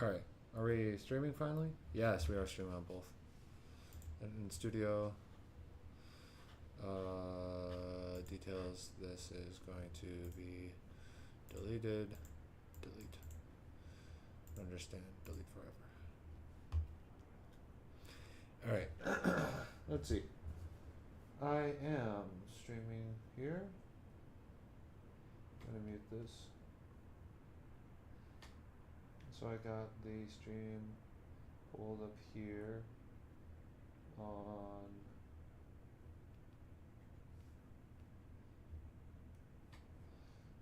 Alright, are we streaming finally? Yes, we are streaming on both. And in studio, details, this is going to be deleted, delete, understand, delete forever. Alright, let's see. I am streaming here. I'm gonna mute this. So I got the stream pulled up here on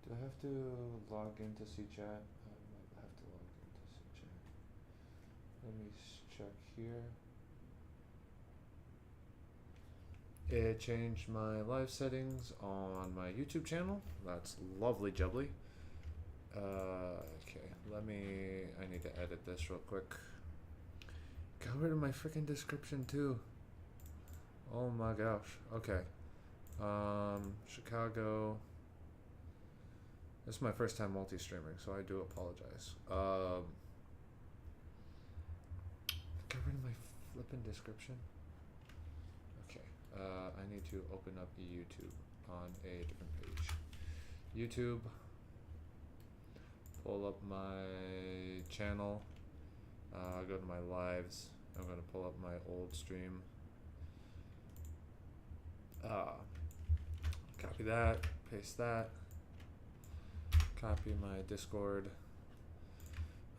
do I have to log into CChat? I might have to log into CChat. Let me check here. It changed my live settings on my YouTube channel. That's lovely jubbly. Okay, I need to edit this real quick. Got rid of my freaking description too. Oh my gosh. Okay. Chicago. This is my first time multi-streaming, so I do apologize. Got rid of my flippin' description. Okay. I need to open up YouTube on a different page. YouTube. Pull up my channel. Go to my lives. I'm gonna pull up my old stream. Copy that. Paste that. Copy my Discord.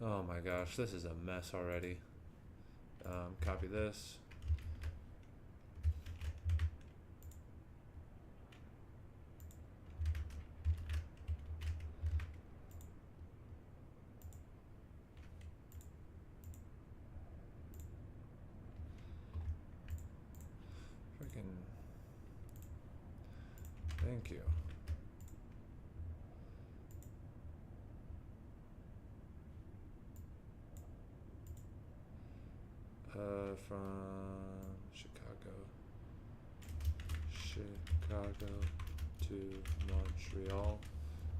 Oh my gosh, this is a mess already. Copy this. Thank you. From Chicago to Montreal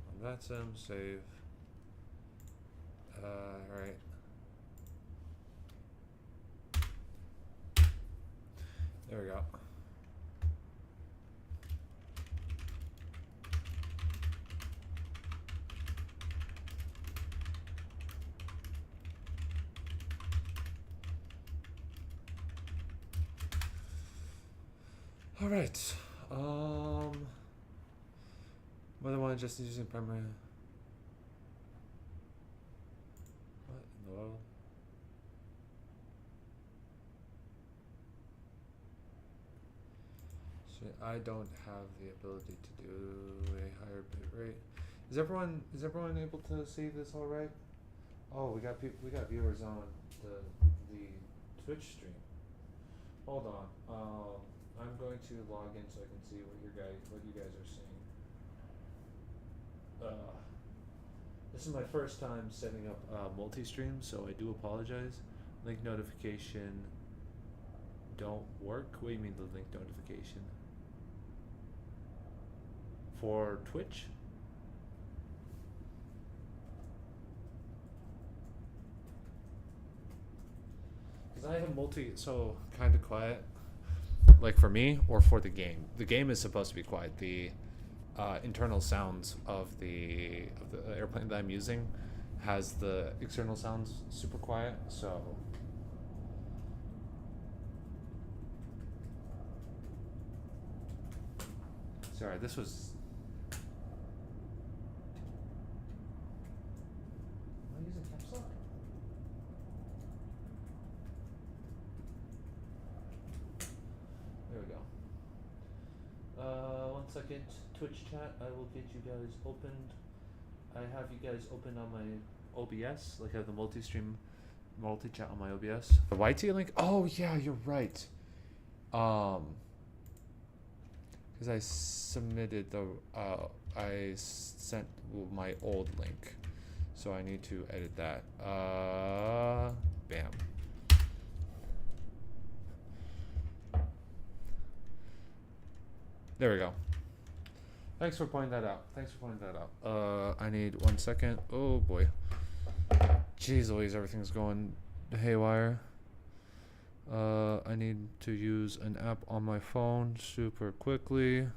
on Vatsim, save. Alright. There we go. All right. Whether one just using primary. What in the world? So I don't have the ability to do a higher bit rate. Is everyone able to see this all right? Oh, we got viewers on the Twitch stream. Hold on. I'm going to log in so I can see what you guys are seeing. This is my first time setting up multi-stream, so I do apologize. Link notification don't work. What do you mean the link notification? For Twitch? Because I have so kind of quiet. Like for me or for the game. The game is supposed to be quiet. The internal sounds of the airplane that I'm using has the external sounds super quiet. So sorry, this was. Am I using caps lock? There we go. 1 second. Twitch chat. I will get you guys opened. I have you guys open on my OBS. Like I have the multi-stream, multi-chat on my OBS. The YT link. Oh yeah, you're right. Because I submitted the. I sent my old link, so I need to edit that. Bam. There we go. Thanks for pointing that out. I need 1 second. Oh boy. Jeez Louise, everything's going haywire. I need to use an app on my phone super quickly.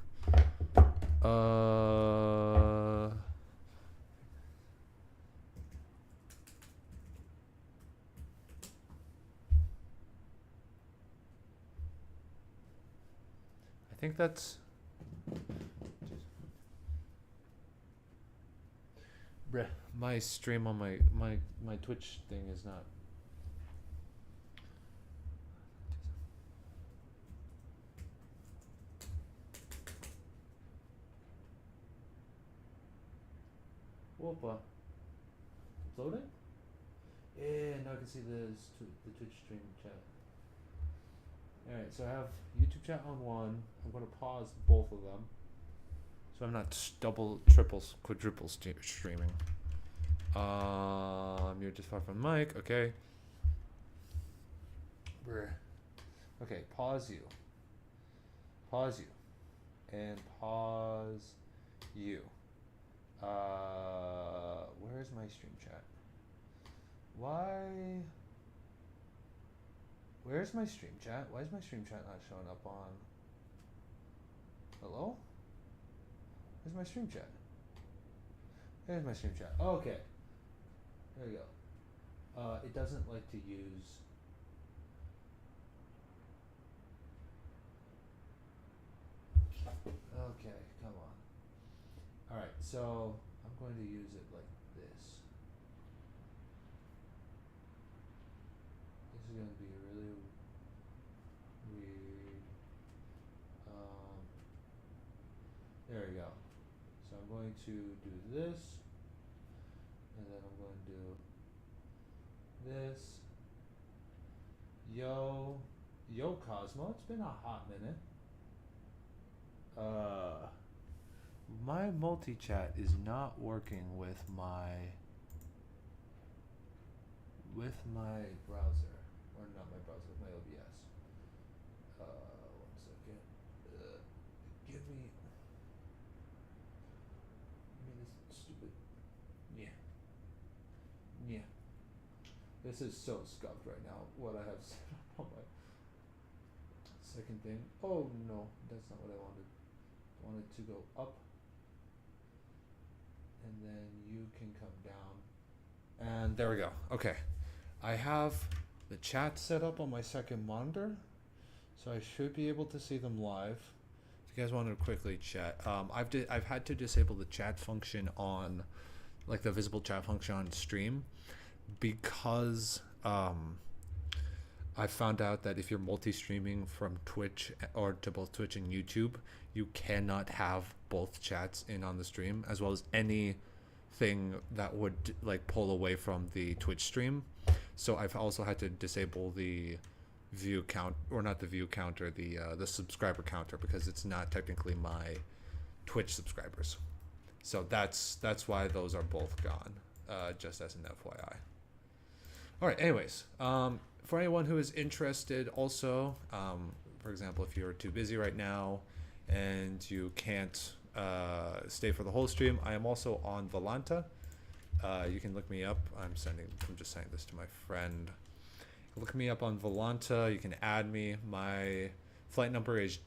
I think that's... Bruh, my stream on my Twitch thing is not... Whoopa. It's loading? Yeah, now I can see the Twitch stream chat. Alright, so I have YouTube chat on one. I'm going to pause both of them, so I'm not double, triples, quadruple streaming. You're just far from the mic. Okay. Okay, pause you. Pause you. And pause you. Where's my stream chat? Where's my stream chat? Why is my stream chat not showing up on... Hello? Where's my stream chat? There's my stream chat. Oh, okay. There we go. It doesn't like to use... Okay, come on. Alright, so I'm going to use it like this. This is going to be really weird. There we go. So I'm going to do this, and then I'm going to do this. Yo Cosmo, it's been a hot minute. My multi-chat is not working with my browser, or not my browser, with my OBS. 1 second. Give me this stupid. Yeah. This is so scuffed right now. What I have set up on my second thing. Oh no, that's not what I wanted. I wanted to go up, and then you can come down. And there we go. Okay. I have the chat set up on my second monitor, so I should be able to see them live. If you guys want to quickly chat, I've had to disable the chat function on, like the visible chat function on stream, because I found out that if you're multi-streaming from Twitch or to both Twitch and YouTube, you cannot have both chats in on the stream, as well as anything that would like pull away from the Twitch stream. So I've also had to disable the view count, or not the view counter, the subscriber counter, because it's not technically my Twitch subscribers. So that's why those are both gone, just as an FYI. All right, anyways, for anyone who is interested also, for example, if you're too busy right now and you can't stay for the whole stream, I am also on Volanta. You can look me up. I'm just sending this to my friend. Look me up on Volanta. You can add me. My flight number is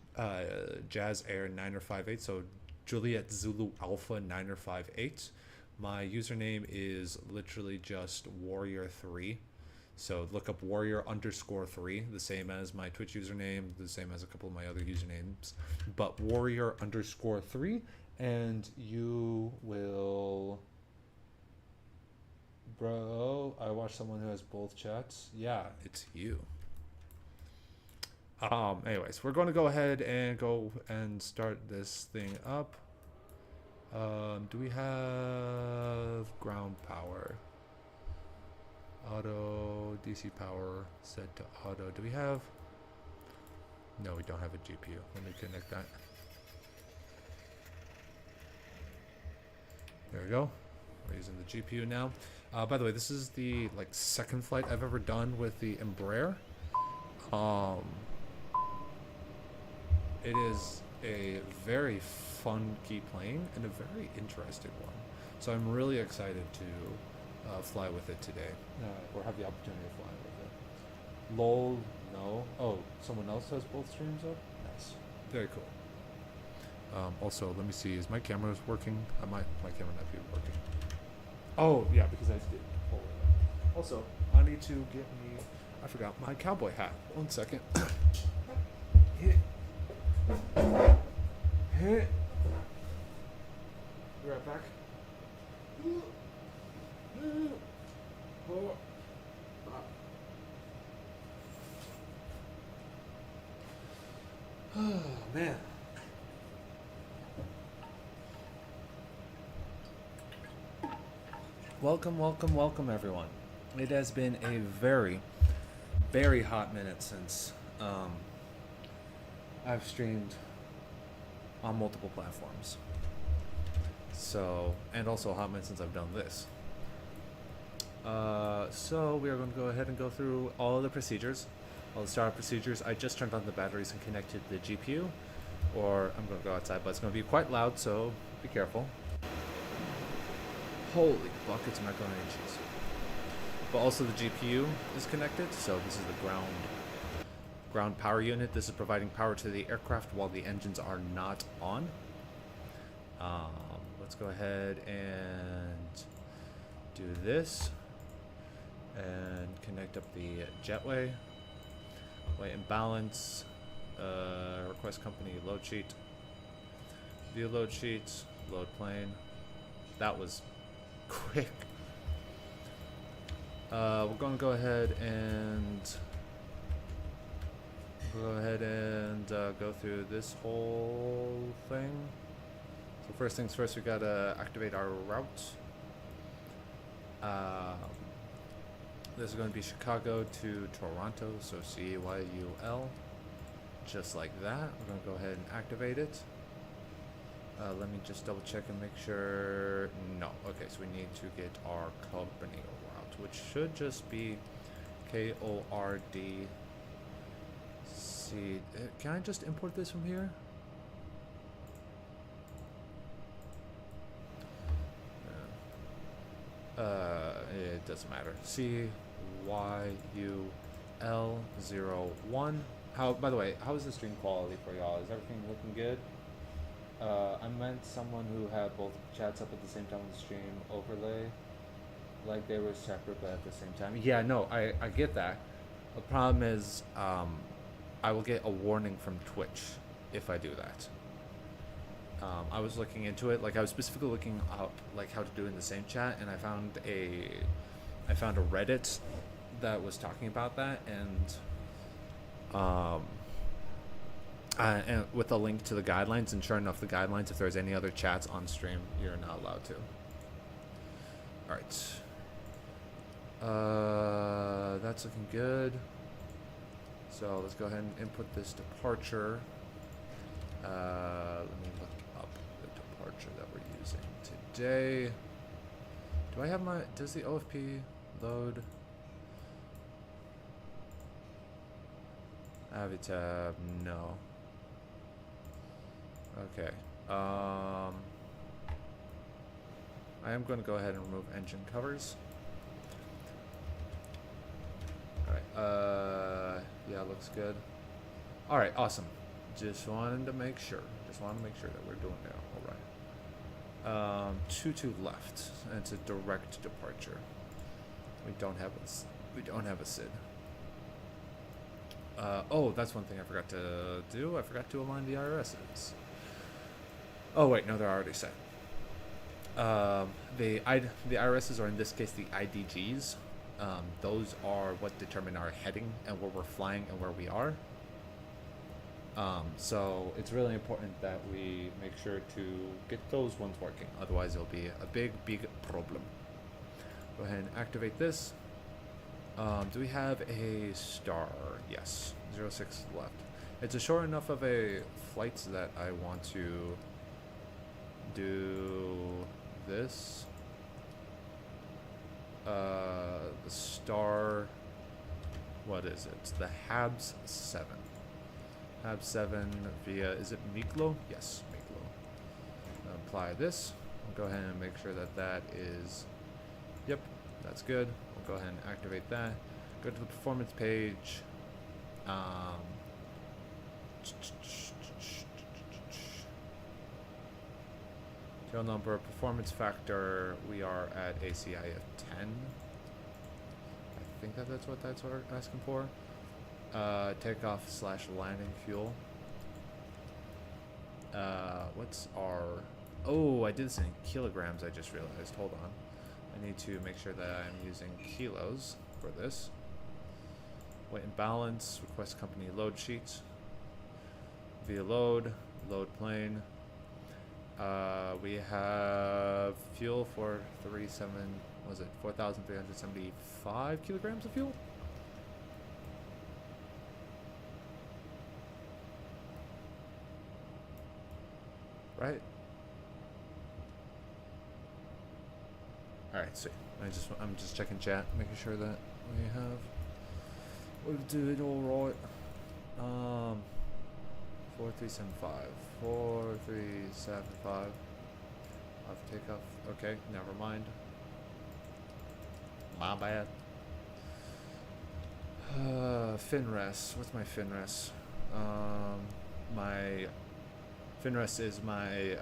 Jazz Air 9058, so Juliet Zulu Alpha 9058. My username is literally just Warrior3. So look up Warrior_3, the same as my Twitch username, the same as a couple of my other usernames, but Warrior_3, and you will... Bro, I watched someone who has both chats. Yeah, it's you. Anyways, we're going to go ahead and start this thing up. Do we have ground power? Auto, DC power set to auto. Do we have? No, we don't have a GPU. Let me connect that. There we go. We're using the GPU now. By the way, this is the second flight I've ever done with the Embraer. It is a very fun key plane and a very interesting one. So I'm really excited to fly with it today, or have the opportunity to fly with it. Lol, no. Oh, someone else has both streams up? Nice. Very cool. Also, let me see, is my camera working? My camera might be working. Oh, yeah, because I did pull it up. Also, I need to get me, I forgot my cowboy hat. 1 second. Hit. Hit. Be right back. Oh, man. Welcome, welcome, welcome, everyone. It has been a very, very hot minute since I've streamed on multiple platforms. So, and also a hot minute since I've done this. So we are going to go ahead and go through all of the procedures, all the startup procedures. I just turned on the batteries and connected the GPU, or I'm going to go outside, but it's going to be quite loud, so be careful. Holy buckets of macaroni and cheese. But also the GPU is connected, so this is the ground power unit. This is providing power to the aircraft while the engines are not on. Let's go ahead and do this and connect up the jetway. Weight and balance. Request company load sheet. View load sheets. Load plane. That was quick. We're going to go ahead and go through this whole thing. So first things first, we gotta activate our route. This is going to be Chicago to Toronto, so CYUL, just like that. We're going to go ahead and activate it. Let me just double check and make sure. No. Okay, so we need to get our company route, which should just be KORD. See, can I just import this from here? It doesn't matter. CYUL01. How? By the way, how is the stream quality for y'all? Is everything looking good? I meant someone who had both chats up at the same time on the stream overlay, like they were separate but at the same time. Yeah, no, I get that. The problem is, I will get a warning from Twitch if I do that. I was looking into it, like I was specifically looking up like how to do it in the same chat, and I found a Reddit that was talking about that, and with a link to the guidelines, and sure enough, the guidelines, if there's any other chats on stream, you're not allowed to. Alright. That's looking good. So let's go ahead and input this departure. Let me look up the departure that we're using today. Do I have does the OFP load? Avitab, no. Okay. I am going to go ahead and remove engine covers. Alright, yeah, looks good. Alright, awesome. Just wanted to make sure. That we're doing it alright. 2 left, and it's a direct departure. We don't have a SID. Oh, that's one thing I forgot to do. I forgot to align the IRSs. Oh wait, no, they're already set. The IRSs, or in this case the IDGs, those are what determine our heading and where we're flying and where we are. So it's really important that we make sure to get those ones working. Otherwise, it'll be a big problem. Go ahead and activate this. Do we have a star? Yes, 06 left. It's a short enough of a flight that I want to do this. The star, what is it? It's the HABS 7. HABS 7 via, is it Miklo? Yes, Miklo. Apply this. I'll go ahead and make sure that that is, yep, That's good. We'll go ahead and activate that. Go to the performance page. Tail number, performance factor, we are at ACI of 10. I think that's what that's asking for. Takeoff / landing fuel. What's our... Oh, I did this in kilograms, I just realized. Hold on. I need to make sure that I'm using kilos for this. Weight and balance, request company load sheets. Via load plane. We have fuel for 4,375 kilograms of fuel? Right? Alright, sweet. I'm just checking chat, making sure that we have... We'll do it alright. 4375. 4375. I'll have to take off. Okay, never mind. My bad. Finrest. What's my Finrest? My Finrest is my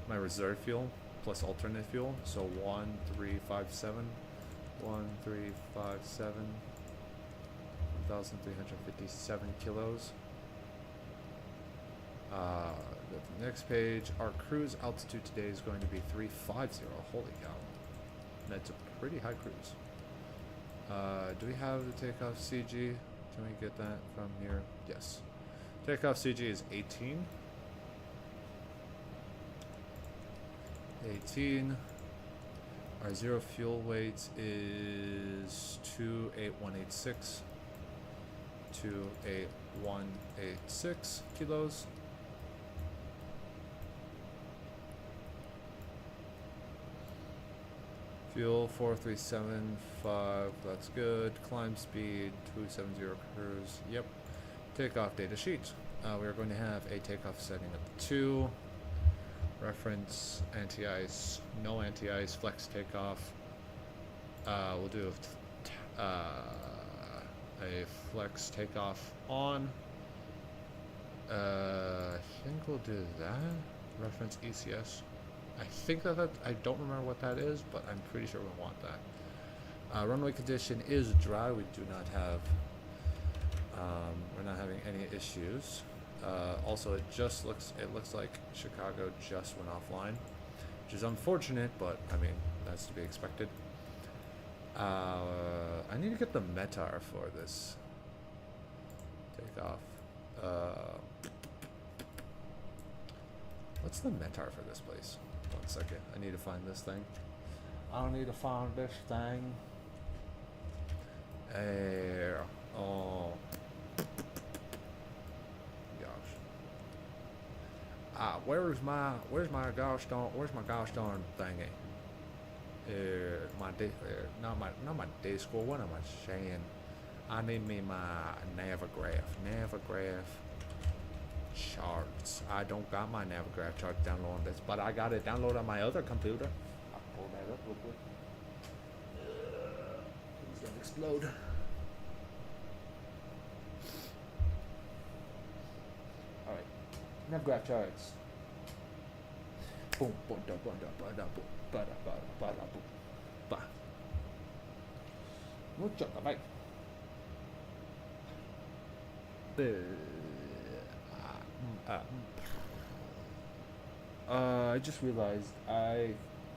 my reserve fuel plus alternate fuel. So 1357. 1357. 1,357 kilos. The next page, our cruise altitude today is going to be 350. Holy cow. That's a pretty high cruise. Do we have the takeoff CG? Can we get that from here? Yes. Takeoff CG is 18. 18. Our zero fuel weight is 28186. 28186 kilos. Fuel 4375, that's good. Climb speed 270 cruise. Yep. Takeoff data sheet. We are going to have a takeoff setting of 2. Reference anti-ice, no anti-ice, flex takeoff. We'll do a flex takeoff on. I think we'll do that. Reference ECS. I think that I don't remember what that is, but I'm pretty sure we want that. Runway condition is dry. We do not have. We're not having any issues. Also, it looks like Chicago just went offline, which is unfortunate, but I mean that's to be expected. I need to get the METAR for this takeoff. What's the METAR for this place? 1 second. I need to find this thing. I need to find this thing. Oh. Where's my gosh darn thingy? Not my day score. What am I saying? I need me my Navigraph charts. I don't got my Navigraph charts downloaded on this, but I got it downloaded on my other computer. I'll pull that up real quick. It's gonna explode. Alright. Navigraph charts. Boom, boom, da, boom, da, ba, da, boom, ba, da, ba, da, ba, da, boom, ba. Mucho caballo. I just realized I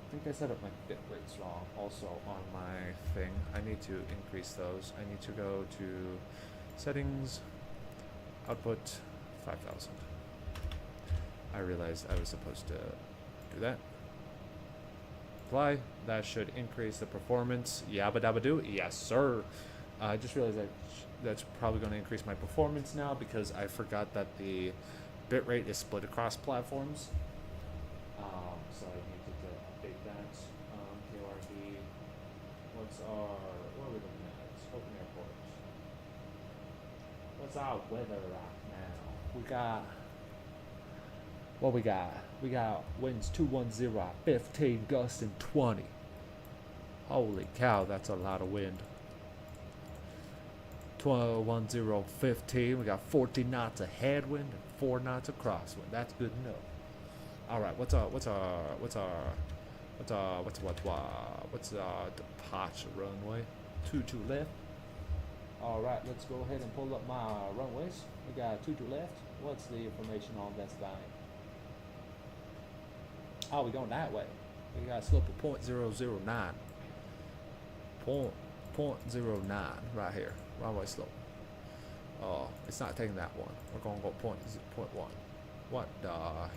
think I set up my bit rates wrong also on my thing. I need to increase those. I need to go to settings, output 5,000. I realized I was supposed to do that. Apply. That should increase the performance. Yabba dabba do. Yes, sir. I just realized that that's probably going to increase my performance now because I forgot that the bitrate is split across platforms. So I need to update that. KRD. What are we looking at? Open airport. What's our weather right now? What we got? We got winds 210, 15 gusts, and 20. Holy cow, that's a lot of wind. 1015. We got 14 knots of headwind and 4 knots of crosswind. That's good enough. All right, what's departure runway? 22 left. All right, let's go ahead and pull up my runways. We got 22 left. What's the information on this thing? Oh, we going that way. We got a slope of 0.009. 0.09 right here. Runway slope. Oh, it's not taking that one. We're gonna go 0.1. What the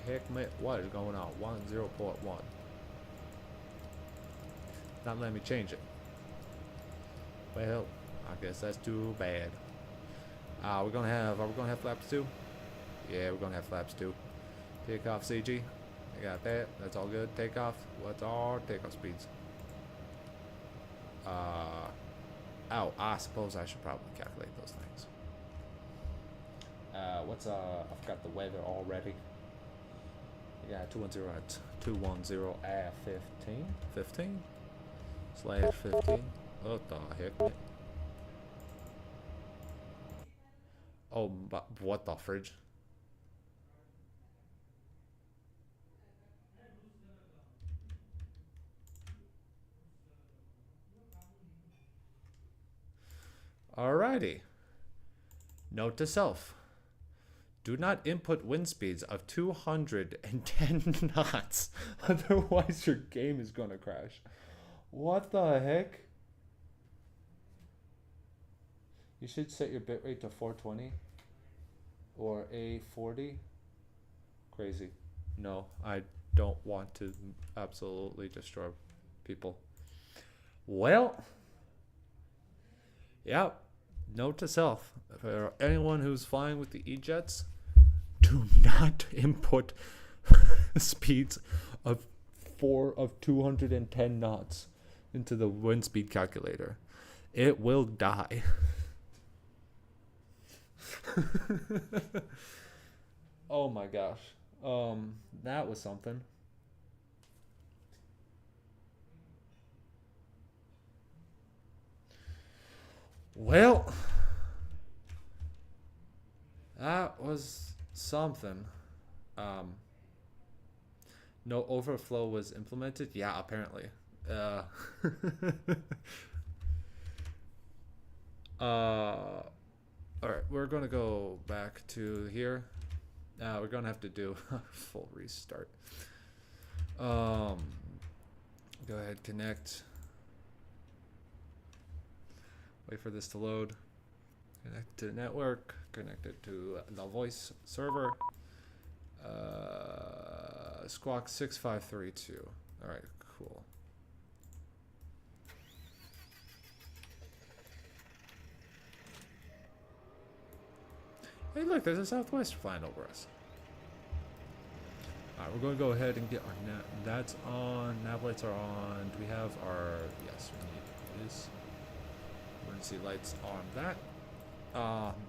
heck, mate? What is going on? 10.1. Not letting me change it. Well, I guess that's too bad. Are we gonna have flaps too? Yeah, we're gonna have flaps too. Takeoff CG. I got that. That's all good. Takeoff. What's our takeoff speeds? Oh, I suppose I should probably calculate those things. I forgot the weather already. Yeah, 210 at 210 at 15 slash 15. What the heck? Oh, but what the fridge? Alrighty. Note to self. Do not input wind speeds of 210 knots. Otherwise your game is gonna crash. What the heck? You should set your bitrate to 420 or A40. Crazy. No, I don't want to absolutely destroy people. Well, yeah, note to self. For anyone who's flying with the E-Jets, do not input speeds of 210 knots into the wind speed calculator. It will die. Oh my gosh. That was something. Well, that was something. No overflow was implemented. Yeah, apparently. All right, we're gonna go back to here. We're gonna have to do a full restart. Go ahead, connect. Wait for this to load. Connect to the network. Connect it to the voice server. Squawk 6532. All right, cool. Hey, look, there's a Southwest flying over us. Alright, we're going to go ahead and get our that's on. Nav lights are on. Do we have our... Yes, we need this. Emergency lights on that.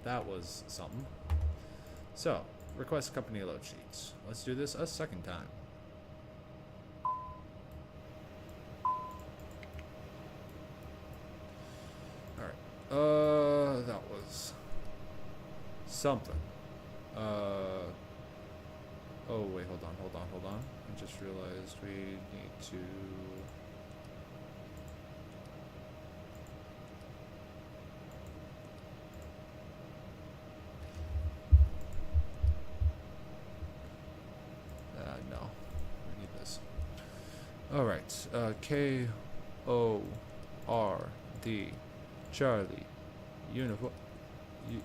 That was something. So, request company load sheets. Let's do this a second time. Alright. That was... something. Oh wait, hold on. I just realized we need to... no. We need this. Alright, K-O-R-D Charlie Uniform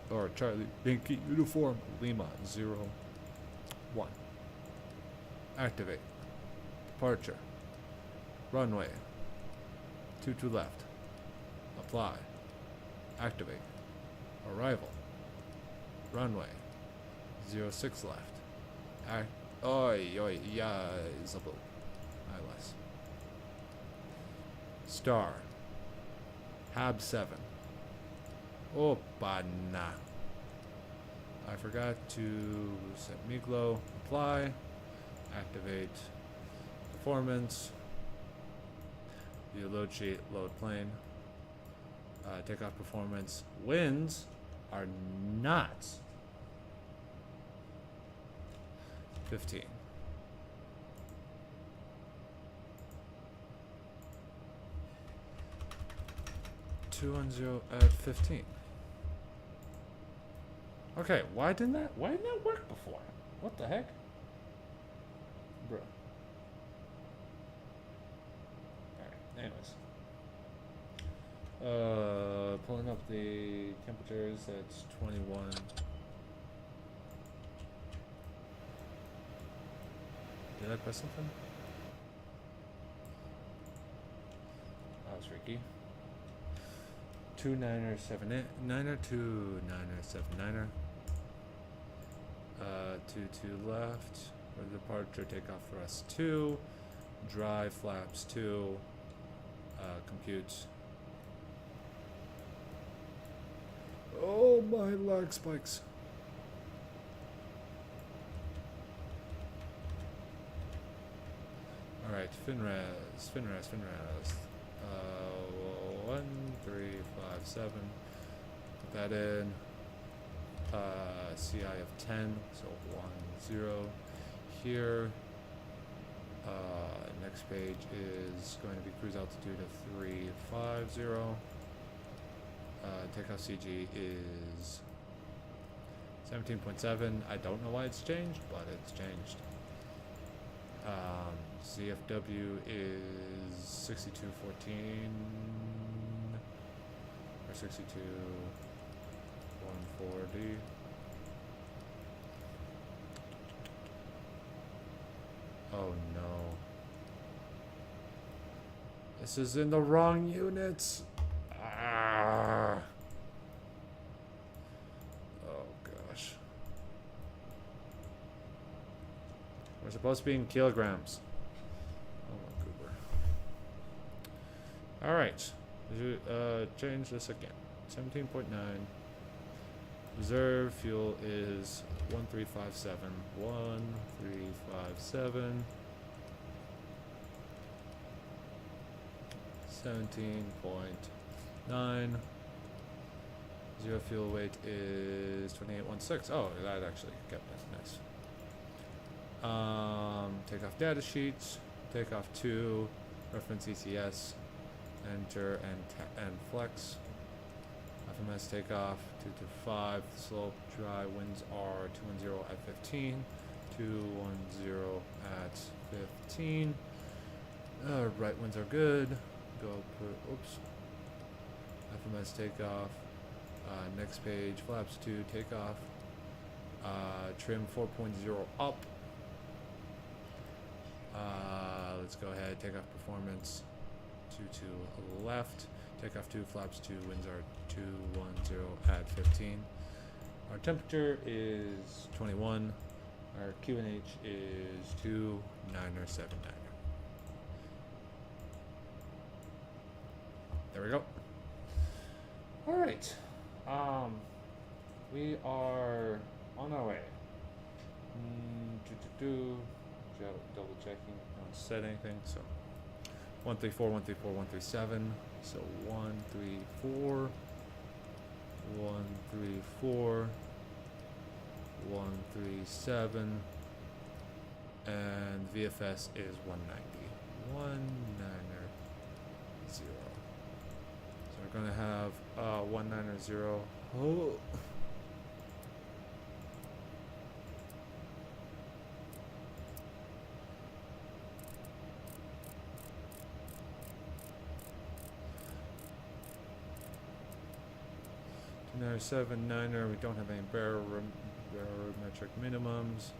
or Charlie Yankee Uniform Lima 01. Activate. Departure. Runway. 22 left. Apply. Activate. Arrival. Runway. 06 left. Yeah, Zabu. ILS. Star. Hab 7. Opa na. I forgot to set Miglo. Apply. Activate. Performance. view load sheet, load plane. Takeoff performance. Winds are not 15. at 15. Okay, why didn't that work before? What the heck? Bruh. Alright, anyways. Pulling up the temperatures, that's 21. Did I press something? That was freaky. 29er 7-9er 29er 7-9er. 2 left. For departure, takeoff thrust 2. Drive flaps 2. Compute. Oh, my lag spikes. Alright, finres. 1, 3, 5, 7. Put that in. CI of 10, so 1, 0. Here, next page is going to be cruise altitude of 350. Takeoff CG is 17.7. I don't know why it's changed, but it's changed. CFW is 6214 or 62,140. Oh no. This is in the wrong units. Ah. Oh gosh. We're supposed to be in kilograms. Oh my goober. Alright. Change this again. 17.9. Reserve fuel is 1357. 1357. 17.9. Zero fuel weight is 2816. Oh, that actually kept it nice. Takeoff data sheets. Takeoff 2. Reference ECS. Enter and flex. FMS takeoff 225. Slope dry winds are 210 at 15. 210 at 15. Right winds are good. Go put, oops. FMS takeoff. Next page, flaps 2 takeoff. Trim 4.0 up. Let's go ahead. Takeoff performance 2 left. Takeoff 2 flaps 2 winds are 210 at 15. Our temperature is 21. Our QNH is 2979. There we go. All right. We are on our way. Double checking. Don't set anything. So 134, 134, 137. So 134, 134, 137, and VFS is 190. 190. So we're gonna have 190. Oh. Niner 7-9er, we don't have any barometric minimums.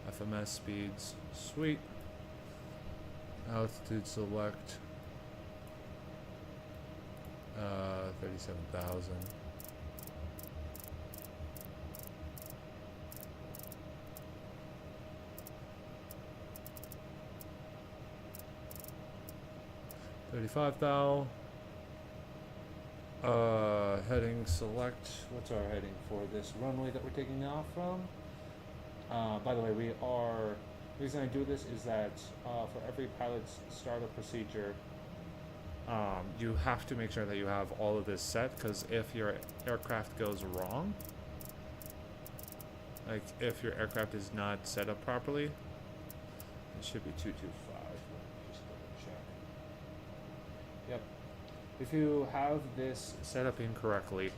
FMS speeds, sweet. Altitude select, 37,000. $35,000. Heading select. What's our heading for this runway that we're taking off from? By the way, the reason I do this is that for every pilot's startup procedure, you have to make sure that you have all of this set, because if your aircraft goes wrong, like if your aircraft is not set up properly, it should be 225. Let me just double check. Yep. If you have this set up incorrectly,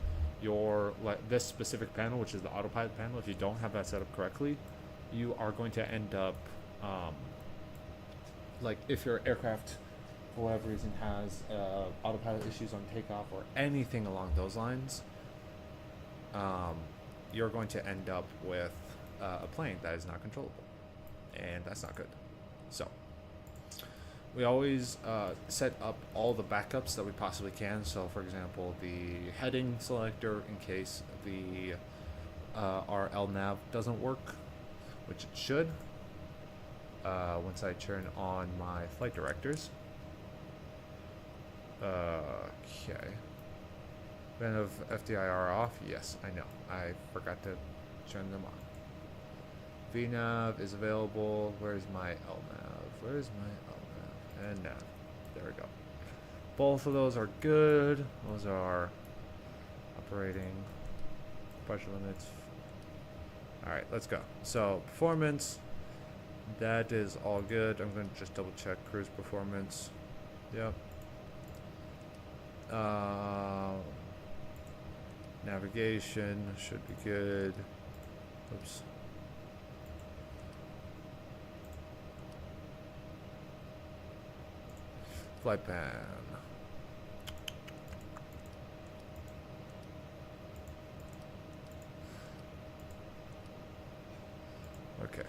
this specific panel, which is the autopilot panel, if you don't have that set up correctly, you are going to end up like if your aircraft for whatever reason has autopilot issues on takeoff or anything along those lines, you're going to end up with a plane that is not controllable, and that's not good. So we always set up all the backups that we possibly can. So for example, the heading selector in case the our LNAV doesn't work, which it should once I turn on my flight directors. Okay. Then of FDIR off? Yes, I know. I forgot to turn them on. VNAV is available. Where's my LNAV? Where's my LNAV? And nav. There we go. Both of those are good. Those are operating. Pressure limits. Alright, let's go. So, performance. That is all good. I'm going to just double check cruise performance. Yep. Navigation should be good. Oops. Flight pan. Okay.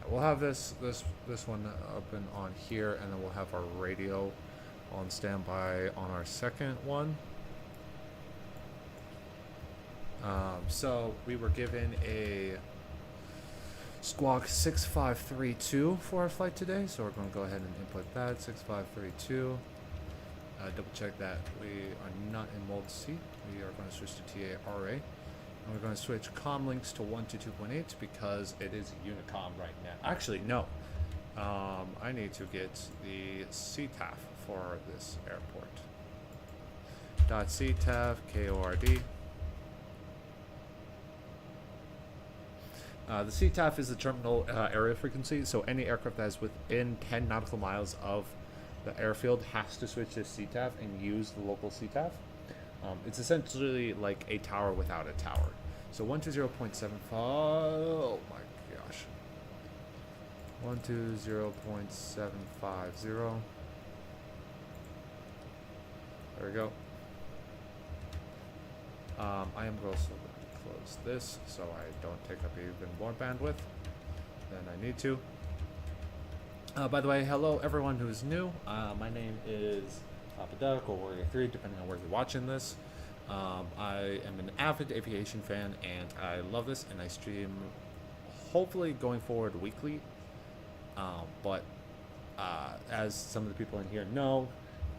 We'll have this one up and on here, and then we'll have our radio on standby on our second one. So we were given a squawk 6532 for our flight today, so we're going to go ahead and input that 6532. Double check that we are not in mold C. We are going to switch to TARA. And we're going to switch comm links to 122.8 because it is Unicom right now. Actually, no. I need to get the CTAF for this airport. .CTAF, KORD. The CTAF is the terminal area frequency, so any aircraft that is within 10 nautical miles of the airfield has to switch to CTAF and use the local CTAF. It's essentially like a tower without a tower. So 120.75, oh my gosh. 120.750. There we go. I am also going to close this so I don't take up even more bandwidth than I need to. By the way, hello everyone who's new. My name is Papa Duck or Warrior 3, depending on where you're watching this. I am an avid aviation fan, and I love this, and I stream hopefully going forward weekly. But as some of the people in here know,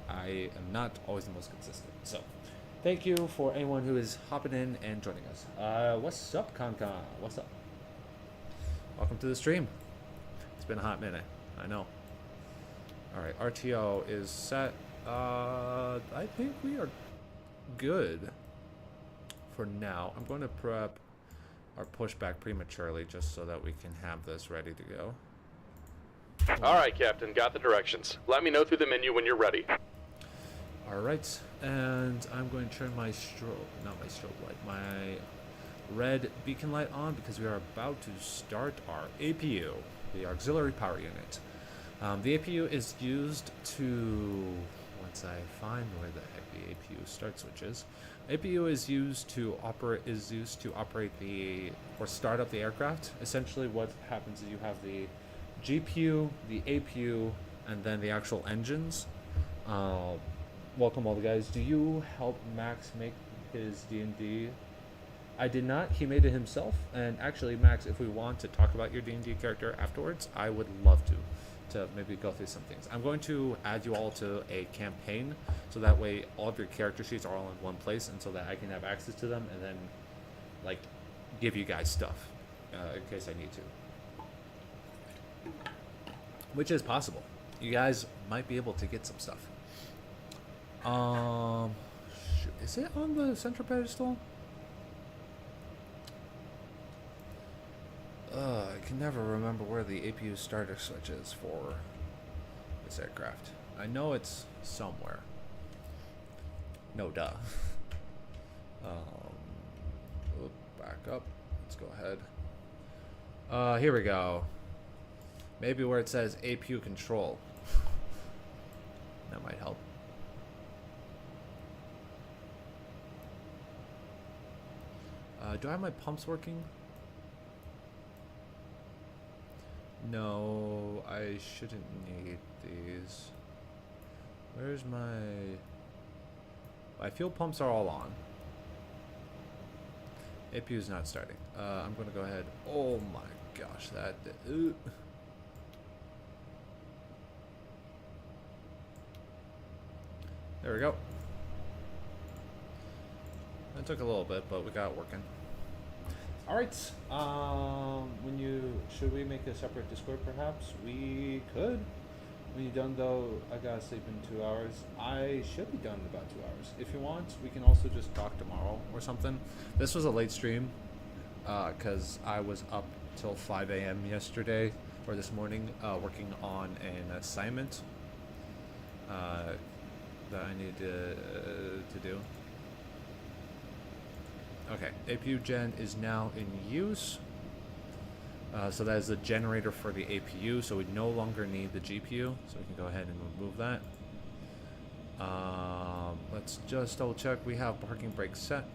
I am not always the most consistent. So thank you for anyone who is hopping in and joining us. What's up, Concon? What's up? Welcome to the stream. It's been a hot minute. I know. Alright, RTO is set. I think we are good for now. I'm going to prep our pushback prematurely just so that we can have this ready to go. Alright, Captain. Got the directions. Let me know through the menu when you're ready. Alright, and I'm going to turn my my red beacon light on because we are about to start our APU, the auxiliary power unit. The APU is used to, once I find where the heck the APU start switch is, APU is used to operate or start up the aircraft. Essentially what happens is you have the GPU, the APU, and then the actual engines. Welcome all the guys. Do you help Max make his D&D? I did not. He made it himself. And actually, Max, if we want to talk about your D&D character afterwards, I would love to. to maybe go through some things. I'm going to add you all to a campaign, so that way all of your character sheets are all in one place, and so that I can have access to them, and then like give you guys stuff in case I need to, which is possible. You guys might be able to get some stuff. Is it on the center pedestal? I can never remember where the APU starter switch is for this aircraft. I know it's somewhere. No, duh. Back up. Let's go ahead. Here we go. Maybe where it says APU control. That might help. Do I have my pumps working? No, I shouldn't need these. Where's my fuel pumps are all on. APU's not starting. I'm gonna go ahead. Oh my gosh, that there we go. That took a little bit, but we got it working. All right. Should we make a separate Discord? Perhaps we could. When you're done, though, I gotta sleep in 2 hours. I should be done in about 2 hours. If you want, we can also just talk tomorrow or something. This was a late stream, cause I was up till 5 a.m. yesterday or this morning, working on an assignment that I need to do. Okay, APU gen is now in use. So that is the generator for the APU, so we no longer need the GPU, so we can go ahead and remove that. Let's just double check. We have parking brake set,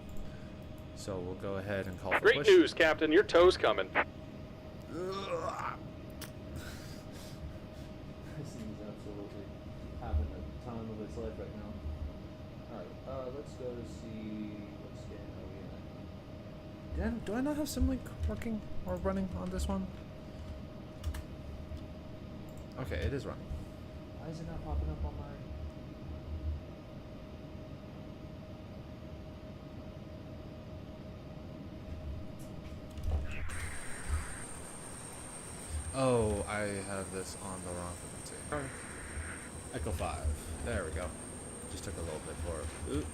so we'll go ahead and call for Great push. news, Captain. Your tow's coming. This thing's absolutely having a time of its life right now. Alright, let's go to see what scan are we in. Do I not have Simlink working or running on this one? Okay, it is running. Why is it not popping up on my... Oh, I have this on the wrong frequency. Echo 5. There we go. Just took a little bit for it. Ooh.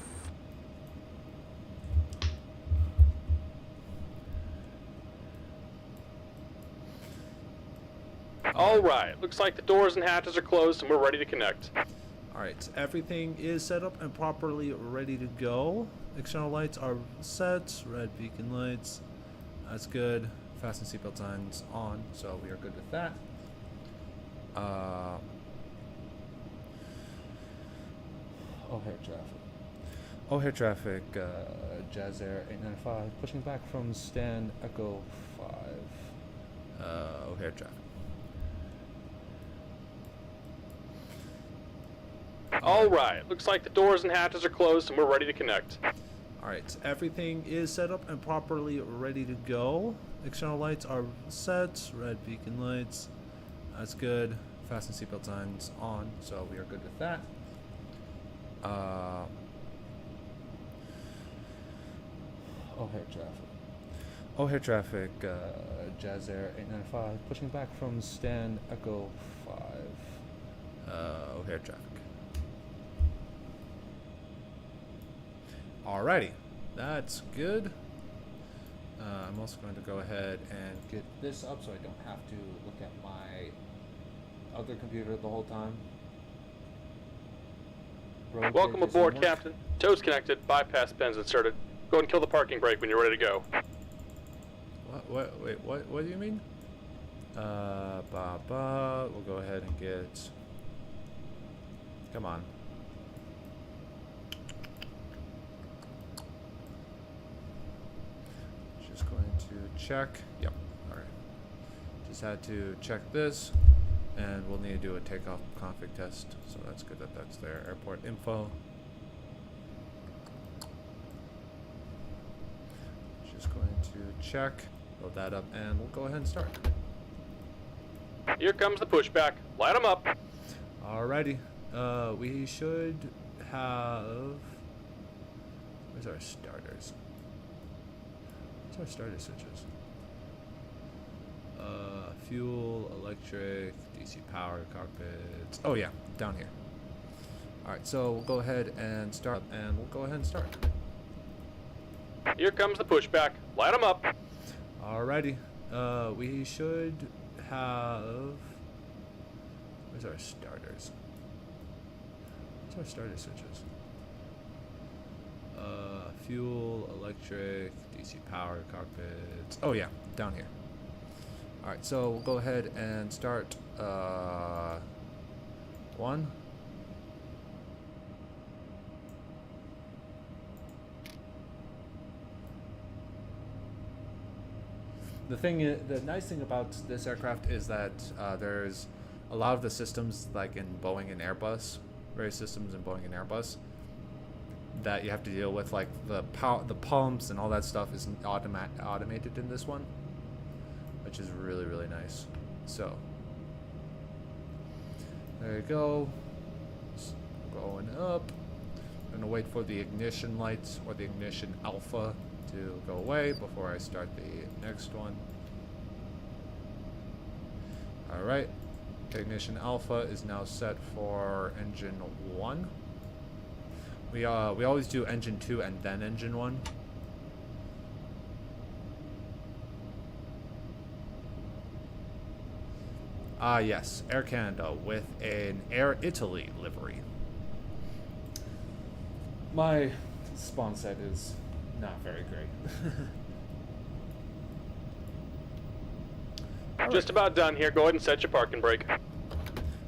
All right. Looks like the doors and hatches are closed and we're ready to connect. Alright, everything is set up and properly ready to go. External lights are set. Red beacon lights. That's good. Fasten seatbelt signs on, so we are good with that. O'Hare traffic. O'Hare traffic, Jazz Air 895, pushing back from stand Echo 5. O'Hare traffic. All right. Looks like the doors and hatches are closed and we're ready to connect. Alright, everything is set up and properly ready to go. External lights are set. Red beacon lights. That's good. Fasten seatbelt signs on, so we are good with that. O'Hare traffic. O'Hare traffic, Jazz Air 895, pushing back from stand Echo 5. O'Hare traffic. Alrighty, that's good. I'm also going to go ahead and get this up so I don't have to look at my other computer the whole time. Road Welcome gauges aboard, work. Captain. Tow's connected. Bypass pins inserted. Go ahead and kill the parking brake when you're ready to go. Wait, what do you mean? We'll go ahead and get... Come on. Just going to check. Yep, alright. Just had to check this. And we'll need to do a takeoff config test. So that's good that that's there. Airport info. Just going to check. Load that up and we'll go ahead and start. Here comes the pushback. Light them up. Alrighty. We should have... Where's our starters? Where's our starter switches? Fuel, electric, DC power, cockpits. Oh yeah, down here. Alright, so we'll go ahead and start, Here comes the pushback. Light them up. Alrighty. We should have... Where's our starters? Where's our starter switches? Fuel, electric, DC power, cockpits. Oh yeah, down here. Alright, so we'll go ahead and start, one. The nice thing about this aircraft is that there's a lot of the systems, like in Boeing and Airbus, various systems in Boeing and Airbus, that you have to deal with, like the pumps and all that stuff is automated in this one, which is really, really nice. So there you go. Just going up. I'm gonna wait for the ignition lights or the ignition alpha to go away before I start the next one. Alright, ignition alpha is now set for engine 1. We always do engine 2 and then engine 1. Ah yes, Air Canada with an Air Italy livery. My spawn set is not very great. Just about done here. Go ahead and set your parking brake.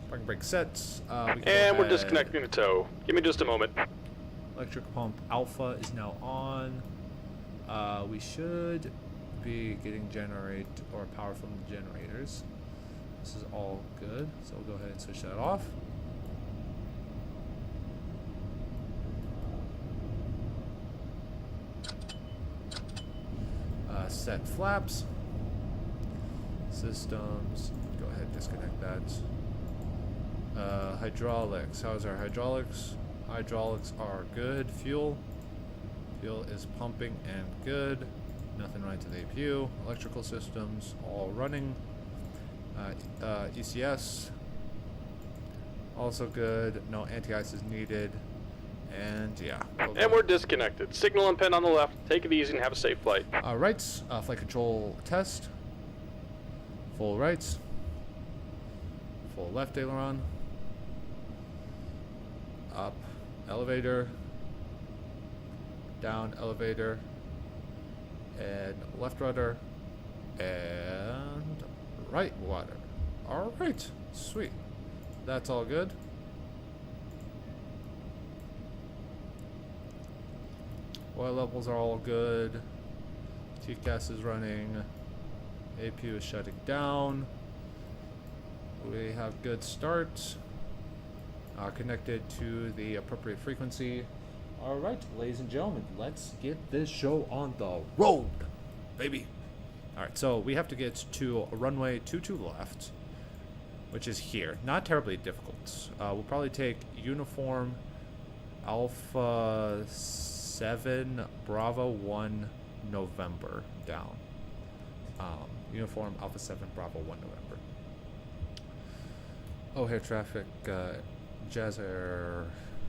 Parking brake sets. And we're disconnecting the tow. Give me just a moment. Electric pump alpha is now on. We should be getting generate or power from the generators. This is all good, so we'll go ahead and switch that off. Set flaps. Systems. Go ahead and disconnect that. Hydraulics. How's our hydraulics? Hydraulics are good. Fuel. Fuel is pumping and good. Nothing running to the APU. Electrical systems all running. ECS. Also good. No anti-ice is needed. And yeah. And we're disconnected. Signal and pin on the left. Take it easy and have a safe flight. Rights. Flight control test. Full rights. Full left aileron. Up elevator. Down elevator. And left rudder. And right rudder. Alright. Sweet. That's all good. Oil levels are all good. TCAS is running. APU is shutting down. We have good start. Connected to the appropriate frequency. Alright, ladies and gentlemen, let's get this show on the road, baby. Alright, so we have to get to runway 22 left, which is here. Not terribly difficult. We'll probably take uniform Alpha 7 Bravo 1 November down. Uniform Alpha 7 Bravo 1 November. O'Hare traffic, Jazz Air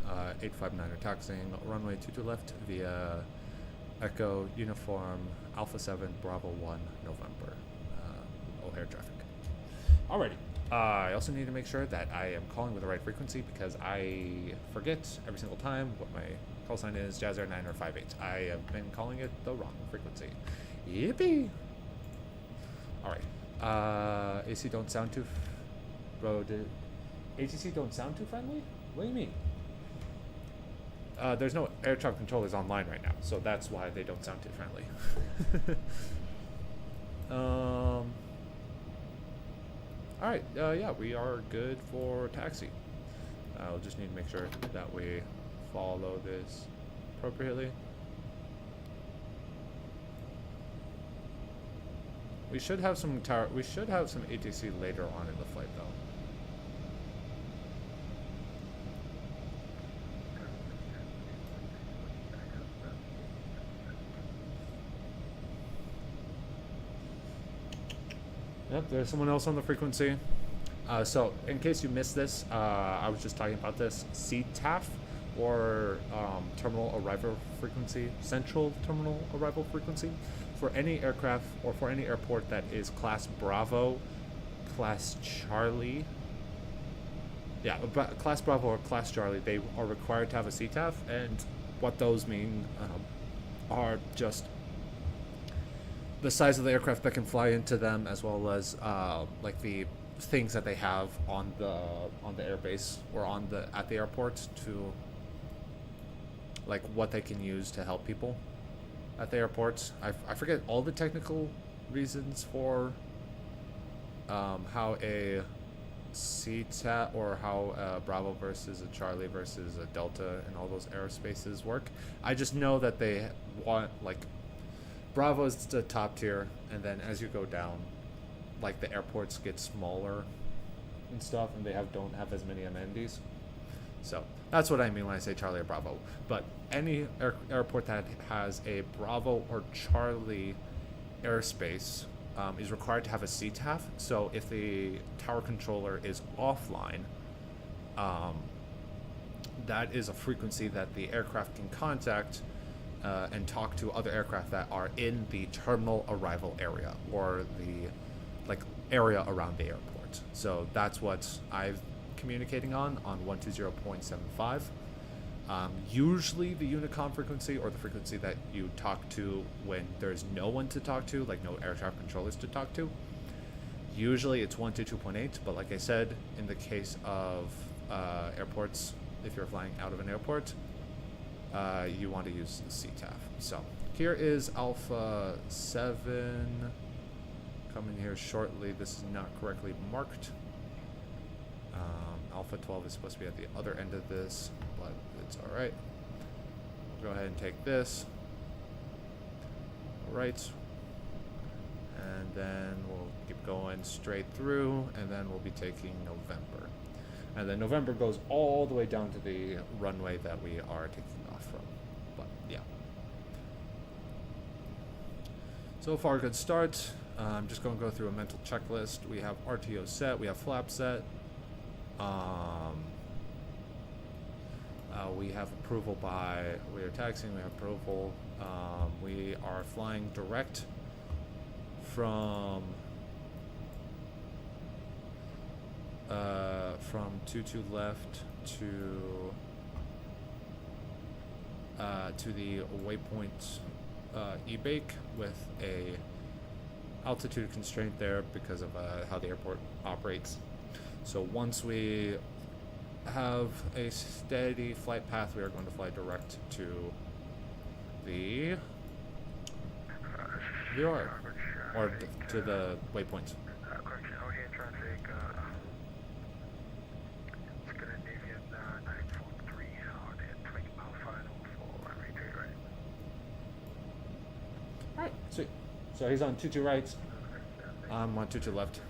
859 are taxiing runway 22 left via Echo Uniform Alpha 7 Bravo 1 November. O'Hare traffic. Alrighty. I also need to make sure that I am calling with the right frequency because I forget every single time what my call sign is. Jazz Air 9058. I have been calling it the wrong frequency. Yippee! Alright. AC don't sound too... ATC don't sound too friendly? What do you mean? There's no air traffic controllers online right now, so that's why they don't sound too friendly. Alright, yeah, we are good for taxi. We'll just need to make sure that we follow this appropriately. We should have some tower. We should have some ATC later on in the flight, though. Yep, there's someone else on the frequency. So, in case you missed this, I was just talking about this. CTAF, or terminal arrival frequency, central terminal arrival frequency, for any aircraft or for any airport that is class Bravo, class Charlie. Yeah, class Bravo or class Charlie, they are required to have a CTAF, and what those mean are just the size of the aircraft that can fly into them, as well as like the things that they have on the airbase or at the airport, to like what they can use to help people at the airports. I forget all the technical reasons for how a CTAF or how a Bravo versus a Charlie versus a Delta and all those airspaces work. I just know that they want, like, Bravo is the top tier, and then as you go down, like, the airports get smaller and stuff, and they don't have as many amenities. So that's what I mean when I say Charlie or Bravo. But any airport that has a Bravo or Charlie airspace is required to have a CTAF. So if the tower controller is offline, that is a frequency that the aircraft can contact and talk to other aircraft that are in the terminal arrival area, or the area around the airport. So that's what I've communicating on 120.75. Usually the Unicom frequency, or the frequency that you talk to when there's no one to talk to, like no air traffic controllers to talk to, usually it's 122.8. But like I said, in the case of airports, if you're flying out of an airport, you want to use the CTAF. So here is Alpha 7 coming here shortly. This is not correctly marked. Alpha 12 is supposed to be at the other end of this, but it's alright. We'll go ahead and take this. Alright. And then we'll keep going straight through, and then we'll be taking November. And then November goes all the way down to the runway that we are taking off from. But yeah. So far, good start. I'm just going to go through a mental checklist. We have RTO set, we have flap set. We have approval we are taxiing, we have approval. We are flying direct from 22 left to the waypoint E-bake with a altitude constraint there because of how the airport operates. So once we have a steady flight path, we are going to fly direct to the VR, or to the waypoint. Alright, sweet. So he's on 22 right. I'm on 22 left.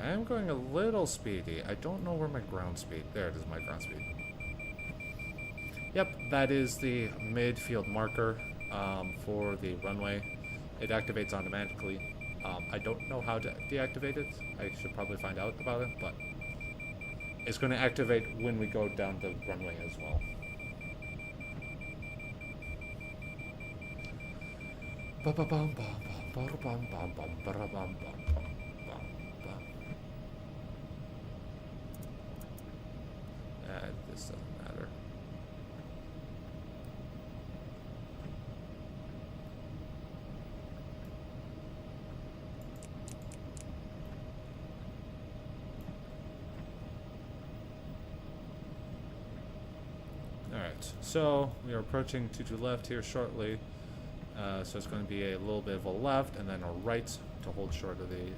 I'm going a little speedy. I don't know where my ground speed. There it is, my ground speed. Yep, that is the midfield marker for the runway. It activates automatically. I don't know how to deactivate it. I should probably find out about it, but it's going to activate when we go down the runway as well. This doesn't matter. Alright, so we are approaching 22 left here shortly. So it's going to be a little bit of a left and then a right to hold short of it.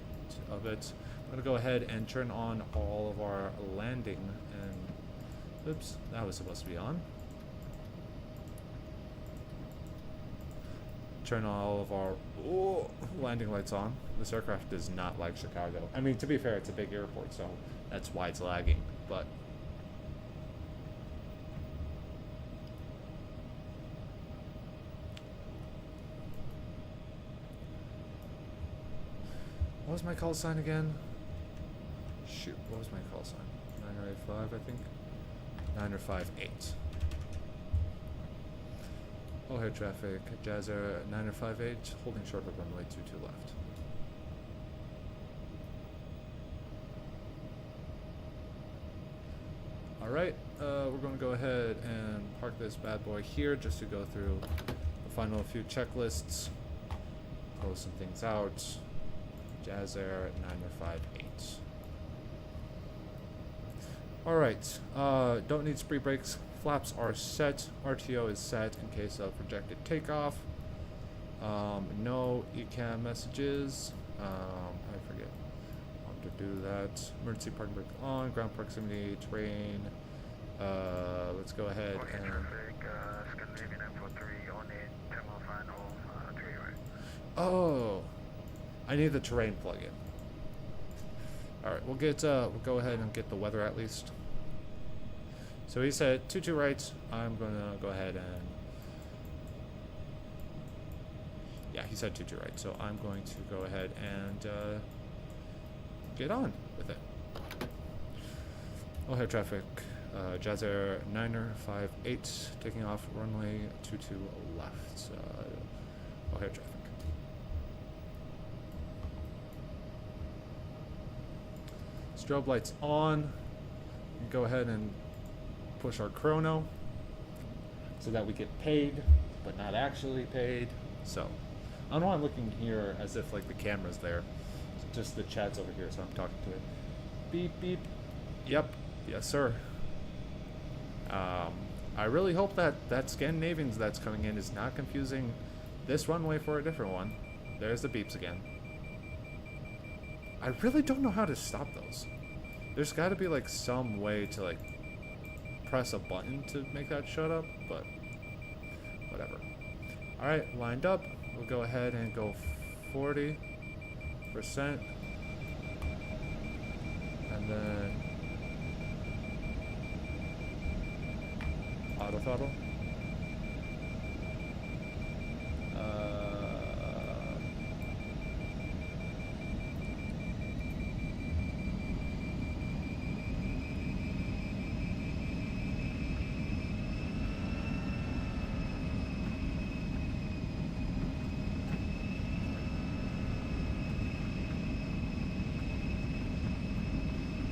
I'm going to go ahead and turn on all of our landing and Oops, that was supposed to be on. Turn all of our landing lights on. This aircraft does not like Chicago. I mean, to be fair, it's a big airport, so that's why it's lagging, but... What was my call sign again? Shoot, what was my call sign? 9085, I think? 9058. All air traffic, Jazz Air 9058, holding short of runway 22 left. Alright, we're going to go ahead and park this bad boy here just to go through the final few checklists, close some things out. Jazz Air 9058. Alright, don't need spree brakes. Flaps are set. RTO is set in case of projected takeoff. No ECAM messages. I forget how to do that. Emergency parking brake on. Ground proximity, terrain. Let's go ahead and... Oh! I need the terrain plug-in. Alright, we'll go ahead and get the weather at least. So he said 22 right. I'm gonna go ahead and... Yeah, he said 22 right. So I'm going to go ahead and get on with it. All air traffic. Jazz Air 9058 taking off runway 22 left. All air traffic. Strobe lights on. Go ahead and push our chrono so that we get paid, but not actually paid. So I don't know why I'm looking here as if like the camera's there. It's just the chat's over here, so I'm talking to it. Beep beep. Yep. Yes, sir. I really hope that Scandinavians that's coming in is not confusing this runway for a different one. There's the beeps again. I really don't know how to stop those. There's got to be like some way to like press a button to make that shut up, but whatever. Alright, lined up. We'll go ahead and go 40%. And then auto throttle.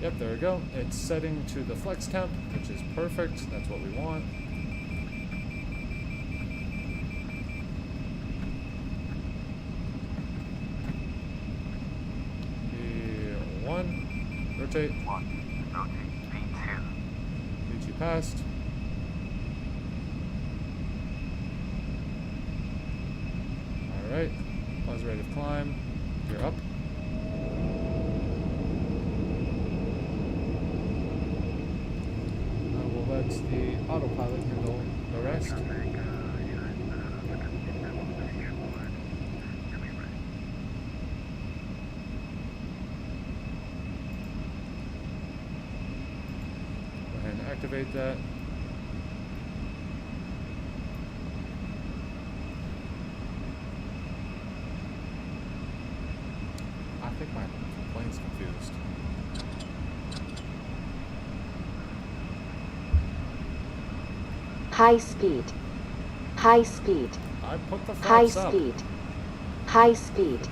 Yep, there we go. It's setting to the flex temp, which is perfect. That's what we want. V1, rotate. Rotate, V2. V2 passed. Alright, pause rate of climb. You're up. Let the autopilot handle the rest. Go ahead and activate that. I think my plane's confused. High speed. High speed. I put the High flaps up. speed. High speed.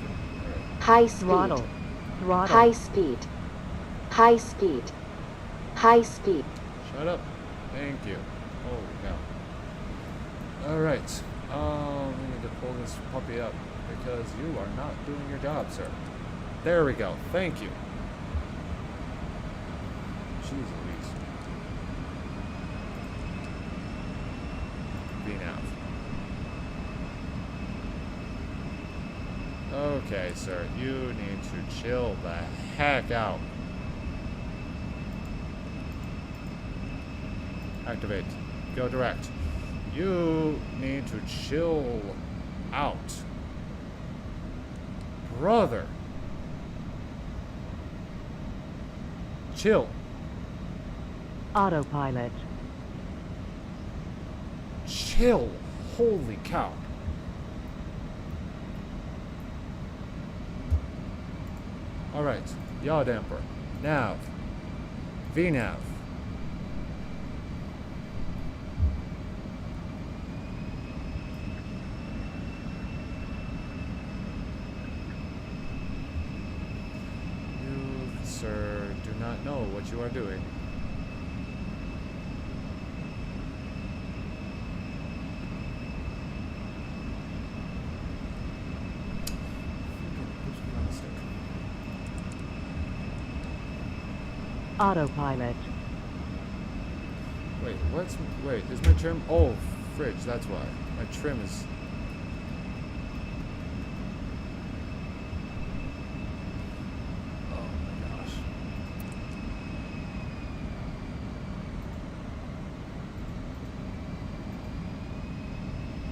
High speed. Throttle. Throttle. High speed. High speed. High speed. Shut up. Thank you. Holy cow. Alright. We need to pull this puppy up because you are not doing your job, sir. There we go. Thank you. Jeez Louise. VNAV. Okay, sir. You need to chill the heck out. Activate. Go direct. You need to chill out. Brother. Chill. Autopilot. Chill. Holy cow. Alright. Yaw damper. Nav. VNav. You, sir, do not know what you are doing. Autopilot. Wait, is my trim? Oh, fridge, that's why. My trim is... Oh my gosh.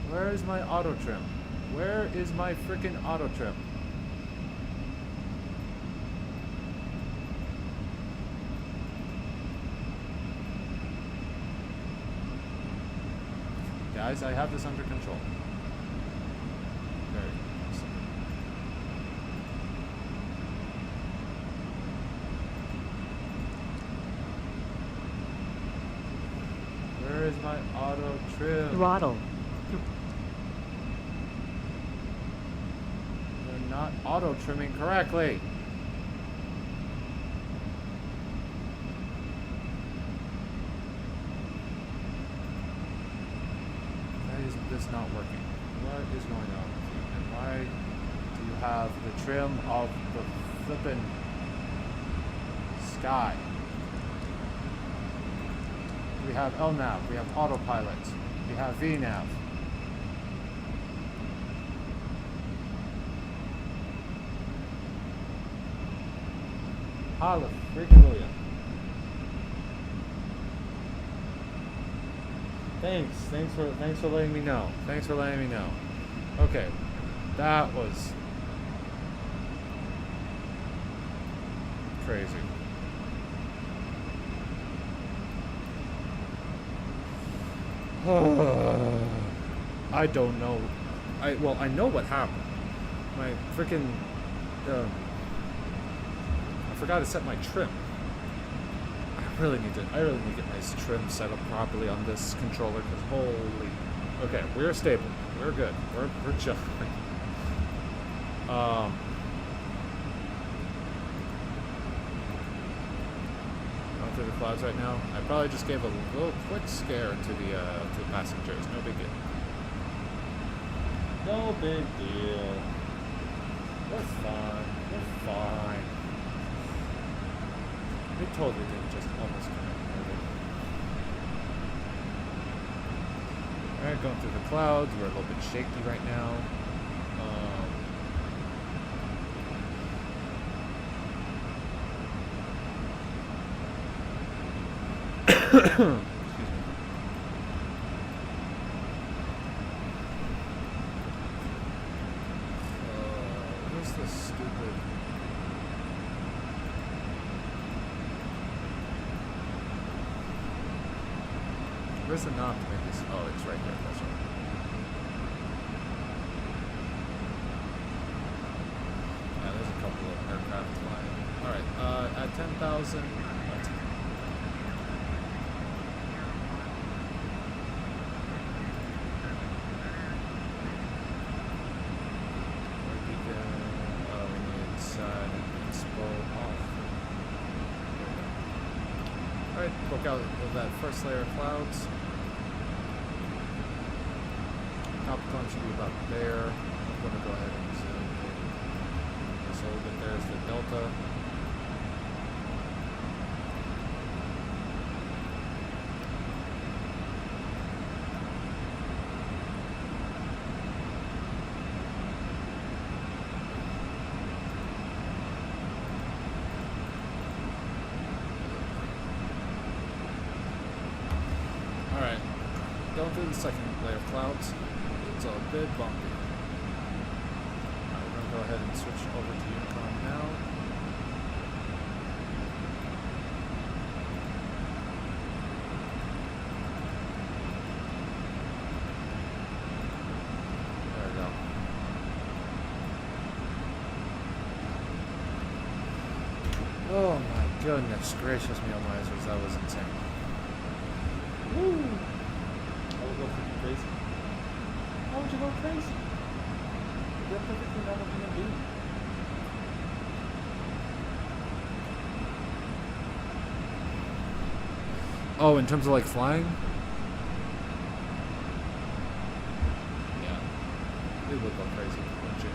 Where is my auto trim? Where is my freaking auto trim? Guys, I have this under control. Very awesome. Where is my auto trim? Throttle. They're not auto trimming correctly. This not working. What is going on with you? And why do you have the trim of the flippin' sky? We have LNAV, we have autopilot, we have VNav. Hallelujah. Thanks for letting me know. Thanks for letting me know. Okay, that was crazy. I don't know. I know what happened. My freaking I forgot to set my trim. I really need to get my trim set up properly on this controller because holy. Okay, we're stable. We're good. We're chilling. Going through the clouds right now. I probably just gave a little quick scare to the passengers. No big deal. No big deal. We're fine. We're fine. They totally didn't just almost connect. Alright, going through the clouds. We're a little bit shaky right now. Excuse me. What's this stupid... Where's the knob to make this? Oh, it's right here. That's right. Yeah, there's a couple of aircraft flying. Alright, at 10,000... Alright, poke out of that first layer of clouds. Top cone should be about there. I'm going to go ahead and zoom in. So that there's the delta. Alright, going through the second layer of clouds. It's a bit bumpy. Alright, we're going to go ahead and switch over to Unicom now. There we go. Oh my goodness gracious me, almizers, that was insane. Woo! I would go freaking crazy. How would you go crazy? You're a perfectly normal human being. Oh, in terms of like flying? Yeah. It would go crazy, wouldn't you?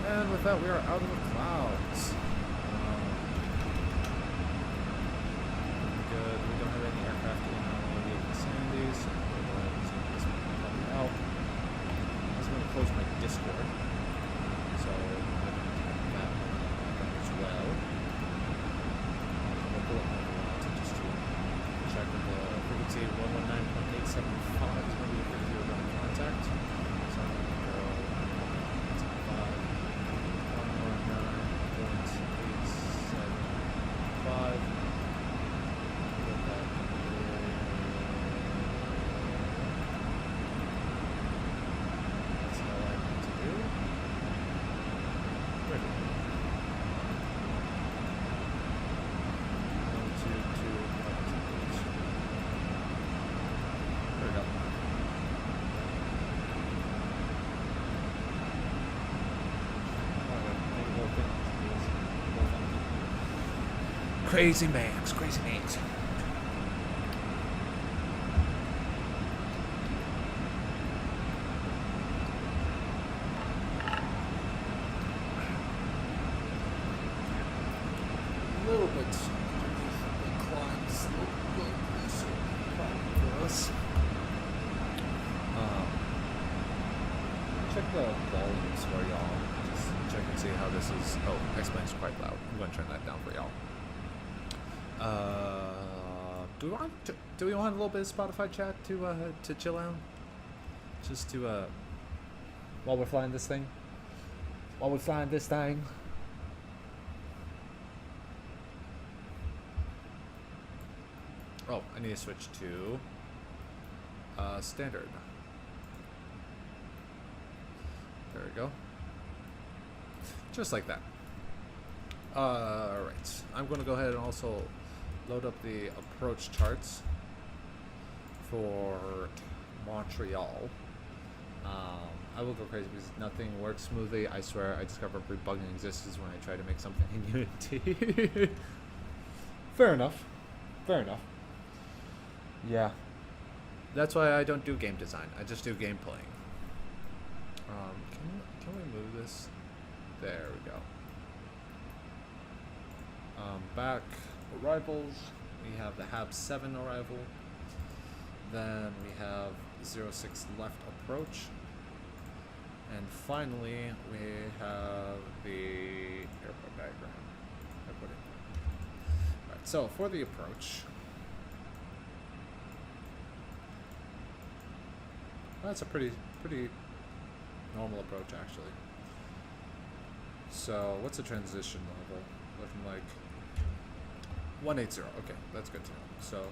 And with that, we are out of the clouds. Good. We don't have any aircraft in the vicinity, so we'll go ahead and zoom this one out. I'm just going to close my Discord, so I can type that one as well. We'll pull up my lines just to check with the frequency 119.875 is going to be the frequency we're going to contact. So I'm going to go 119.875. Crazy Max, crazy Max. A little bit underneath the climb slope, but this will be fine for us. Check the volumes for y'all. Just check and see how this is. Oh, X-Plane's quite loud. I'm going to turn that down for y'all. Do we want a little bit of Spotify chat to chill out? Just to while we're flying this thing? While we're flying this thing? Oh, I need to switch to standard. There we go. Just like that. Alright. I'm going to go ahead and also load up the approach charts for Montreal. I will go crazy because nothing works smoothly. I swear I discover rebugging exists when I try to make something in Unity. Fair enough. Fair enough. Yeah. That's why I don't do game design. I just do game playing. Can we move this? There we go. Back arrivals. We have the HAB 7 arrival. Then we have 06 left approach. And finally, we have the airport diagram. Alright, so for the approach, that's a pretty normal approach actually. So what's the transition level looking like? 180. Okay, that's good to know. So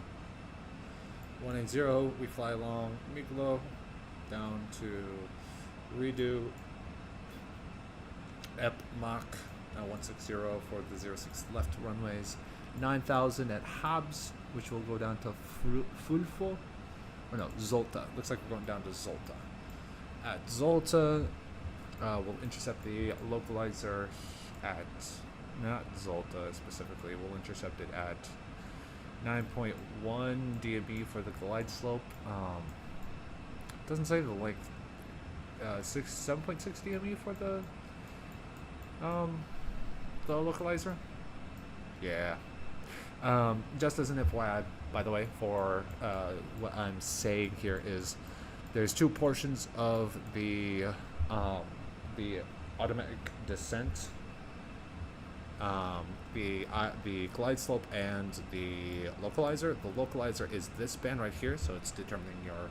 180, we fly along Miglo down to redo Ep Mach 160 for the 06 left runways, 9,000 at Habs, which will go down to Fulfo, or no, Zolta. Looks like we're going down to Zolta. At Zolta, we'll intercept the localizer at, not Zolta specifically, we'll intercept it at 9.1 DB for the glide slope. Doesn't say the length. 7.6 DME for the localizer. Yeah. Just as an FYI, by the way, for what I'm saying here is there's two portions of the automatic descent the glide slope and the localizer. The localizer is this band right here, so it's determining your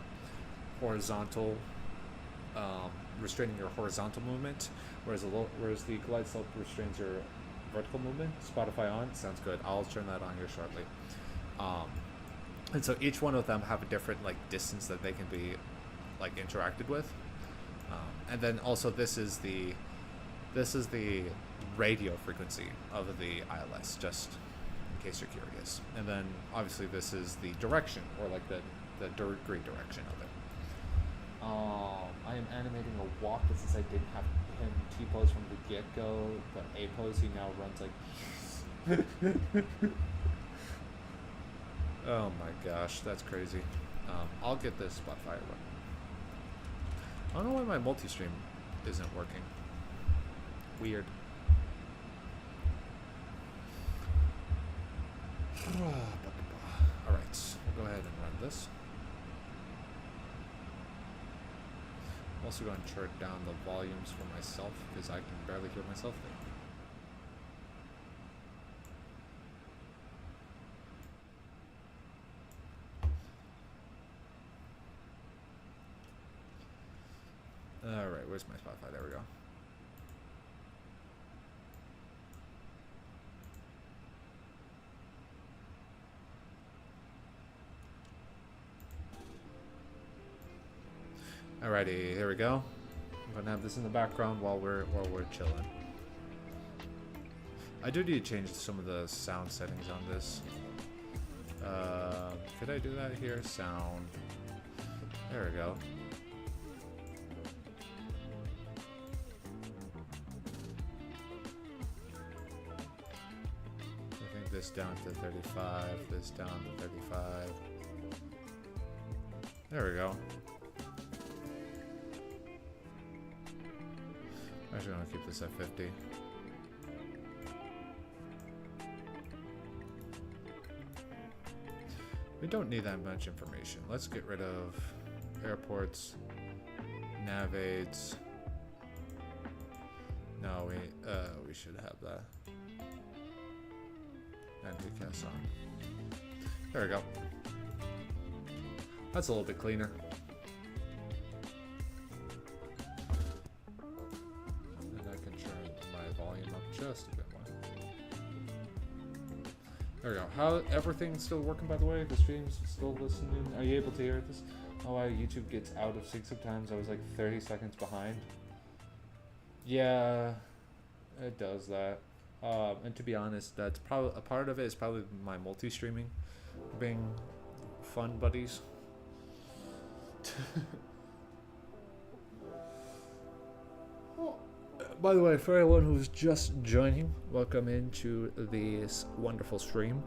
horizontal, restraining your horizontal movement, whereas the glide slope restrains your vertical movement. Spotify on, sounds good. I'll turn that on here shortly. And so each one of them have a different like distance that they can be like interacted with, and then also this is the radio frequency of the ILS, just in case you're curious. And then obviously this is the direction, or like the degree direction of it. I am animating a walk, but since I didn't have him T-pose from the get-go, but A-pose, he now runs like... Oh my gosh, that's crazy. I'll get this Spotify running. I don't know why my multi-stream isn't working. Weird. Alright, we'll go ahead and run this. I'm also going to turn down the volumes for myself because I can barely hear myself think. Alright, where's my Spotify? There we go. Alrighty, here we go. I'm gonna have this in the background while we're chilling. I do need to change some of the sound settings on this. Could I do that here? Sound. There we go. I think this down to 35, this down to 35. There we go. I'm actually going to keep this at 50. We don't need that much information. Let's get rid of airports, nav aids. No, we should have that. And VCAS on. There we go. That's a little bit cleaner. Just a bit more. There we go. How everything's still working, by the way? The stream's still listening. Are you able to hear this? Oh wow, YouTube gets out of sync sometimes. I was like 30 seconds behind. Yeah, it does that. And to be honest, that's probably a part of it. Is probably my multi-streaming being fun buddies. By the way, for everyone who's just joining, welcome into this wonderful stream.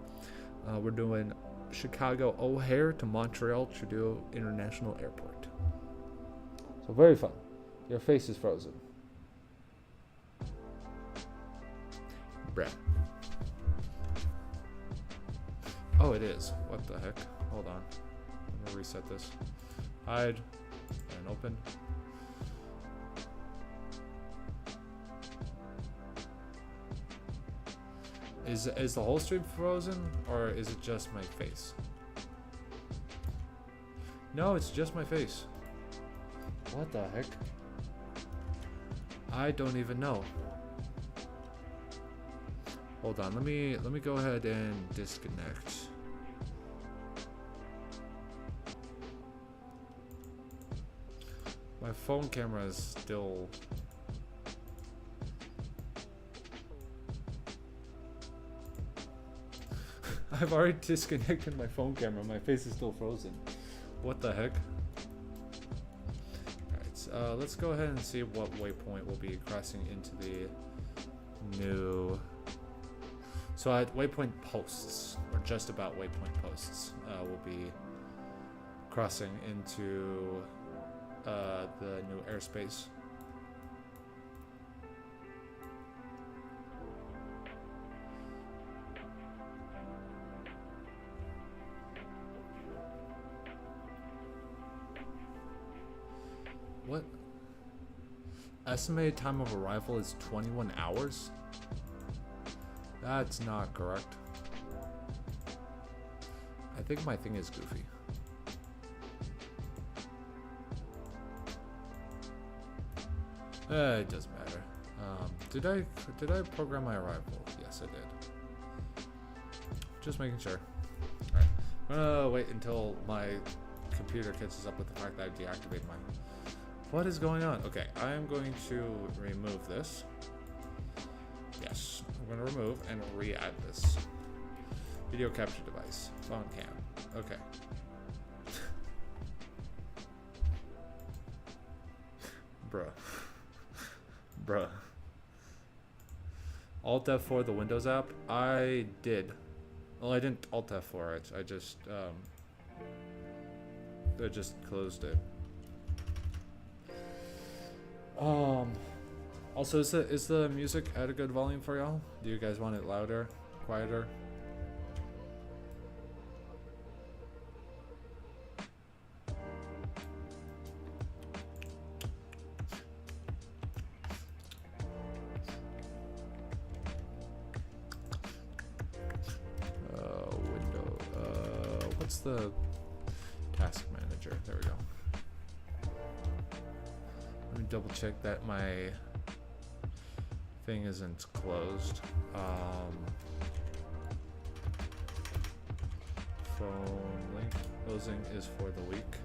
We're doing Chicago O'Hare to Montreal Trudeau International Airport. So very fun. Your face is frozen. Bruh. Oh, it is. What the heck? Hold on. I'm gonna reset this. Hide and open. Is the whole stream frozen, or is it just my face? No, it's just my face. What the heck? I don't even know. Hold on, let me go ahead and disconnect. My phone camera is still... I've already disconnected my phone camera. My face is still frozen. What the heck? Alright, let's go ahead and see what waypoint we'll be crossing into the new... So at waypoint posts, or just about waypoint posts, we'll be crossing into the new airspace. What? Estimated time of arrival is 21 hours? That's not correct. I think my thing is goofy. It doesn't matter. Did I program my arrival? Yes, I did. Just making sure. Alright. I'm gonna wait until my computer catches up with the fact that I deactivated my... What is going on? Okay, I am going to remove this. Yes, I'm going to remove and re-add this. Video capture device. Phone cam. Okay. Bruh. Bruh. Alt F4 the Windows app? I did. Well, I didn't Alt F4 it. I just closed it. Also, is the music at a good volume for y'all? Do you guys want it louder, quieter? Window. What's the task manager? There we go. Let me double check that my thing isn't closed. Phone link closing is for the week.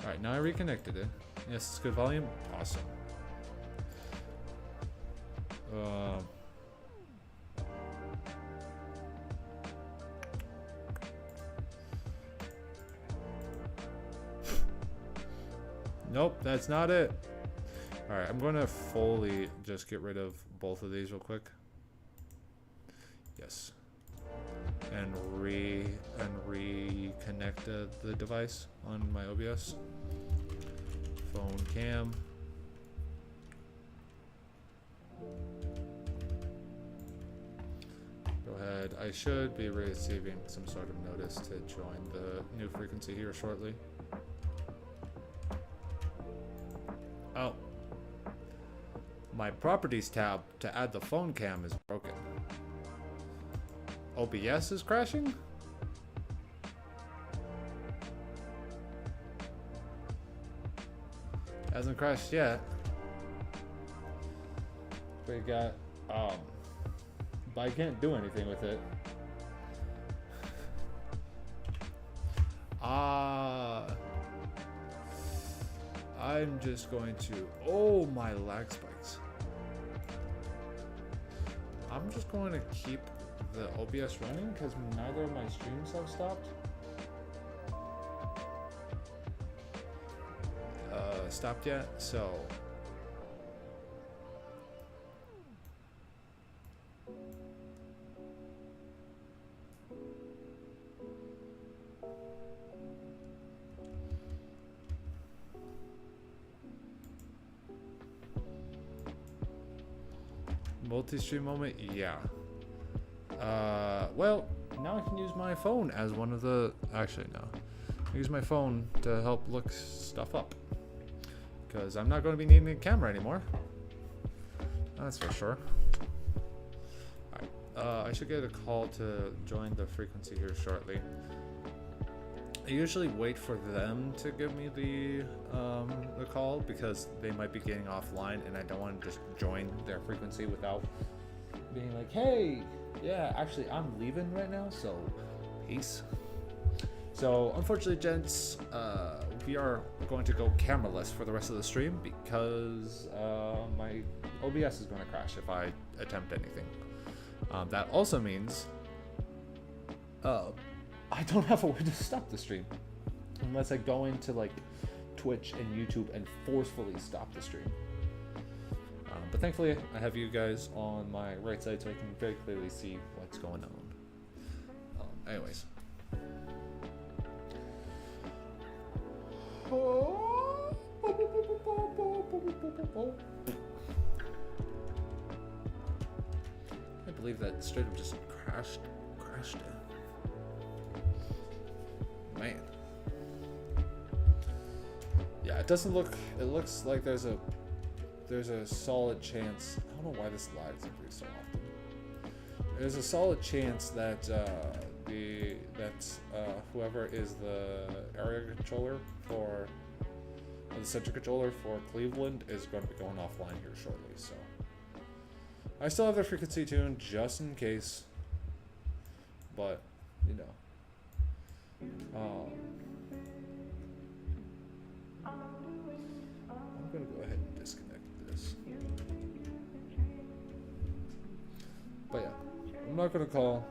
Alright, now I reconnected it. Yes, it's good volume. Awesome. Nope, that's not it. Alright, I'm going to fully just get rid of both of these real quick. Yes. And reconnect the device on my OBS. Phone cam. Go ahead. I should be receiving some sort of notice to join the new frequency here shortly. Oh. My properties tab to add the phone cam is broken. OBS is crashing? Hasn't crashed yet. We got, but I can't do anything with it. I'm just going to, oh, my lag spikes. I'm just going to keep the OBS running because neither of my streams have stopped. Stopped yet, so multi-stream moment, yeah. Well, now I can use my phone as one of the, actually no, I use my phone to help look stuff up. Because I'm not going to be needing a camera anymore. That's for sure. Alright, I should get a call to join the frequency here shortly. I usually wait for them to give me the call because they might be getting offline and I don't want to just join their frequency without being like, hey, yeah, actually I'm leaving right now, so peace. So unfortunately, gents, we are going to go cameraless for the rest of the stream because my OBS is going to crash if I attempt anything. That also means I don't have a way to stop the stream unless I go into like Twitch and YouTube and forcefully stop the stream. But thankfully, I have you guys on my right side so I can very clearly see what's going on. Anyways. I believe that straight up just crashed it. Man. Yeah, doesn't look. It looks like there's a solid chance. I don't know why this lags every so often. There's a solid chance that whoever is the area controller for the center controller for Cleveland is going to be going offline here shortly. So I still have their frequency tuned just in case, but you know. I'm gonna go ahead and disconnect this. But yeah, I'm not gonna call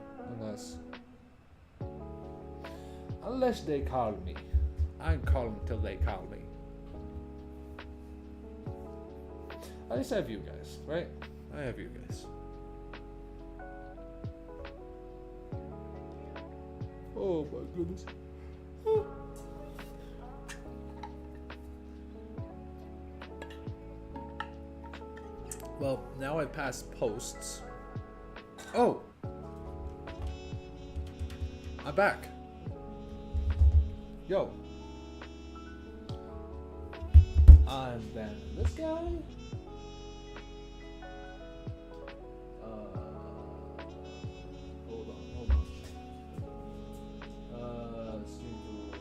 unless they call me. I ain't calling until they call me. At least I have you guys, right? I have you guys. Oh my goodness. Well, now I've passed posts. Oh! I'm back. Yo. I'm banning this guy. Hold on. Stream tools.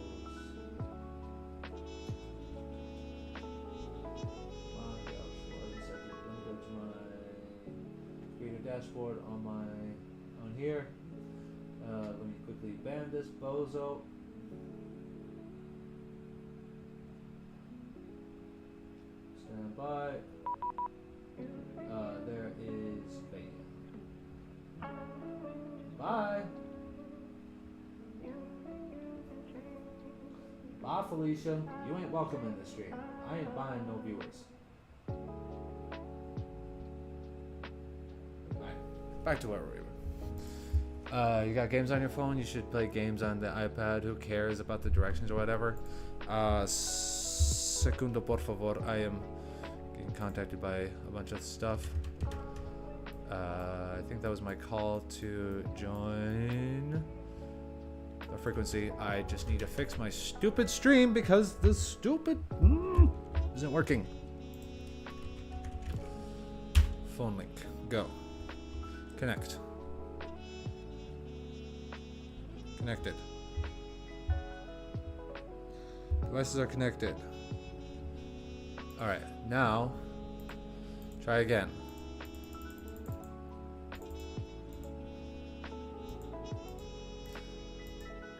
Let me go to my creator dashboard on here. Let me quickly ban this bozo. Stand by. There is ban. Bye. Bye, Felicia. You ain't welcome in this stream. I ain't buying no viewers. Alright, back to where we were. You got games on your phone? You should play games on the iPad. Who cares about the directions or whatever? Segundo, por favor. I am getting contacted by a bunch of stuff. I think that was my call to join a frequency. I just need to fix my stupid stream because the stupid isn't working. Phone link. Go. Connect. Connected. Devices are connected. Alright, now try again.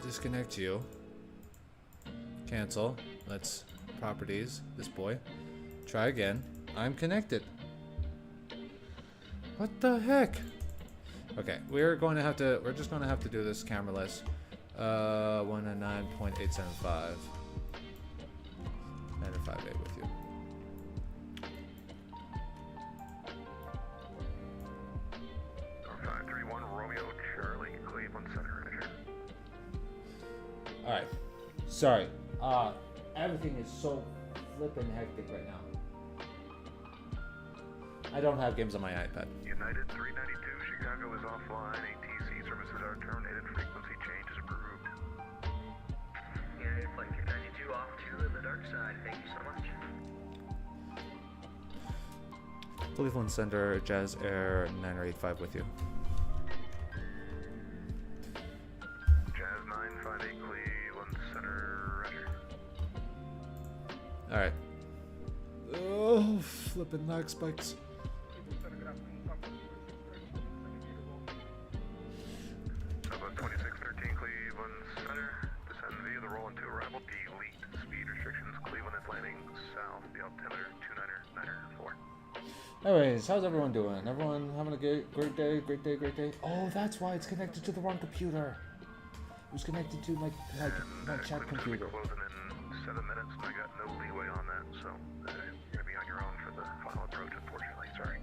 Disconnect you. Cancel. Let's properties. This boy. Try again. I'm connected. What the heck? Okay, we're just gonna have to do this cameraless. 109.875. 958 with you. Alright. Sorry. Everything is so flippin' hectic right now. I don't have games on my iPad. United 392, Chicago is offline. ATC services are terminated. Frequency change is approved. United Flight 392 off to the dark side. Thank you so much. Cleveland Center, Jazz Air 9085 with you. Jazz 958, Cleveland Center, Roger. Alright. Oh, flippin' lag spikes. About 2613 Cleveland Center. Descend via the roll into arrival. Delete. Speed restrictions. Cleveland is landing south. The altimeter 29994. Anyways, how's everyone doing? Everyone having a great day? Great day? Oh, that's why it's connected to the wrong computer. It was connected to my chat computer. Closing in 7 minutes. I got no leeway on that, so you're gonna be on your own for the final approach, unfortunately. Sorry.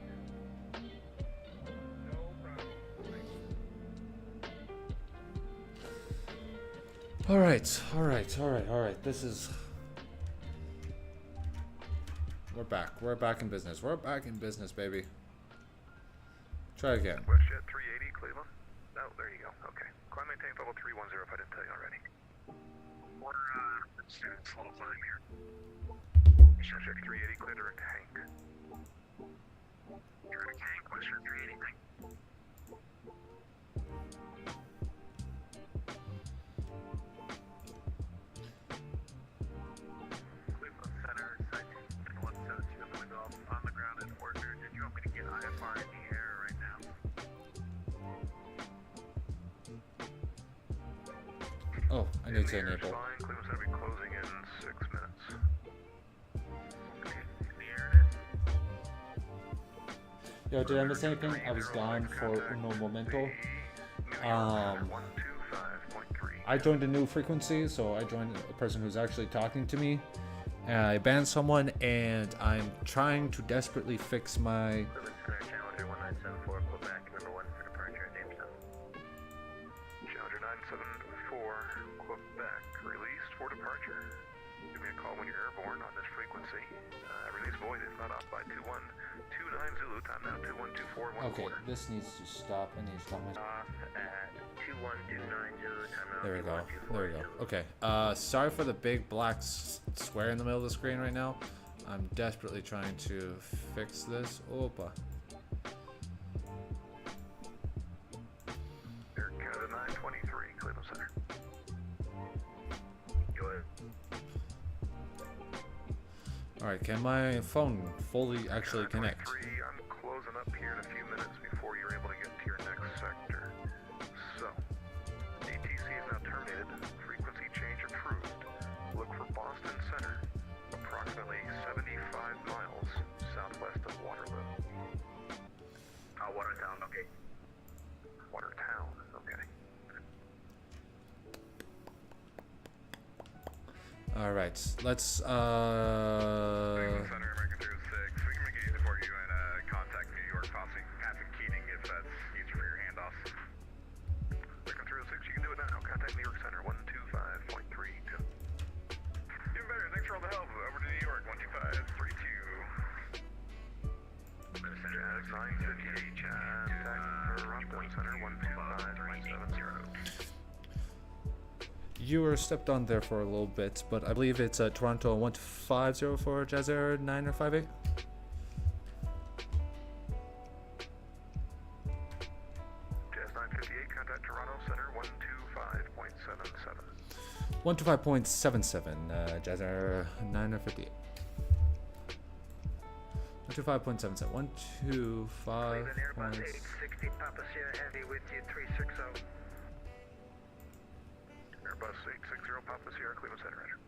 All right. This is. We're back. We're back in business. We're back in business, baby. Try again. WestJet 380 Cleveland. Oh, there you go. Okay. Climb maintain level 310 if I didn't tell you already. We're slow climb here. Check 380, clear direct to Hank. Direct Hank, what's your 380? Cleveland Center, site 172 in the window, on the ground in order. Did you want me to get IFR in the air right now? Oh, I need to enable. Fine. Cleveland's gonna be closing in 6 minutes. In the air it is. Yo, did I miss anything? I was gone for uno momento. 125.3. I joined a new frequency, so I joined a person who's actually talking to me. I banned someone, and I'm trying to desperately fix my. Cleveland Center, Challenger 1974, Quebec, number 1 for departure at Jamestown. Challenger 974, Quebec, released for departure. Give me a call when you're airborne on this frequency. Release void is not off by 2129 Zulu, time now 2124 1 Okay, quarter. this needs to stop. I need to stop my. Off at 2129 Zulu, time out. There we go. 2124 There we go. Zulu. Okay. Sorry for the big black square in the middle of the screen right now. I'm desperately trying to fix this. Opa. Air Canada 923, Cleveland Center. Go ahead. Alright, can my phone fully actually connect? 923, I'm closing up here in a few minutes before you're able to get to your next sector. So, ATC is now terminated. Frequency change approved. Look for Boston Center, approximately 75 miles southwest of Waterloo. Watertown, okay. Watertown, okay. Alright, let's Cleveland Center, American 06. We can make it easy for you and contact New York Posse, Patrick Keating, if that's easier for your handoffs. American 06, you can do it now. Contact New York Center 125.32. Even better, thanks for all the help. Over to New York 12532. Jazz 958, Jazz, Toronto Center 125.70. You were stepped on there for a little bit, but I believe it's Toronto 1504 for Jazz Air 9 or 58. Jazz 958, contact Toronto Center 125.77. 125.77, Jazz Air 9 or 58. 125.77. 125. Cleveland Airbus 860, Papa Sierra Heavy with you, 360. Airbus 860, Papa Sierra, Cleveland Center, Roger.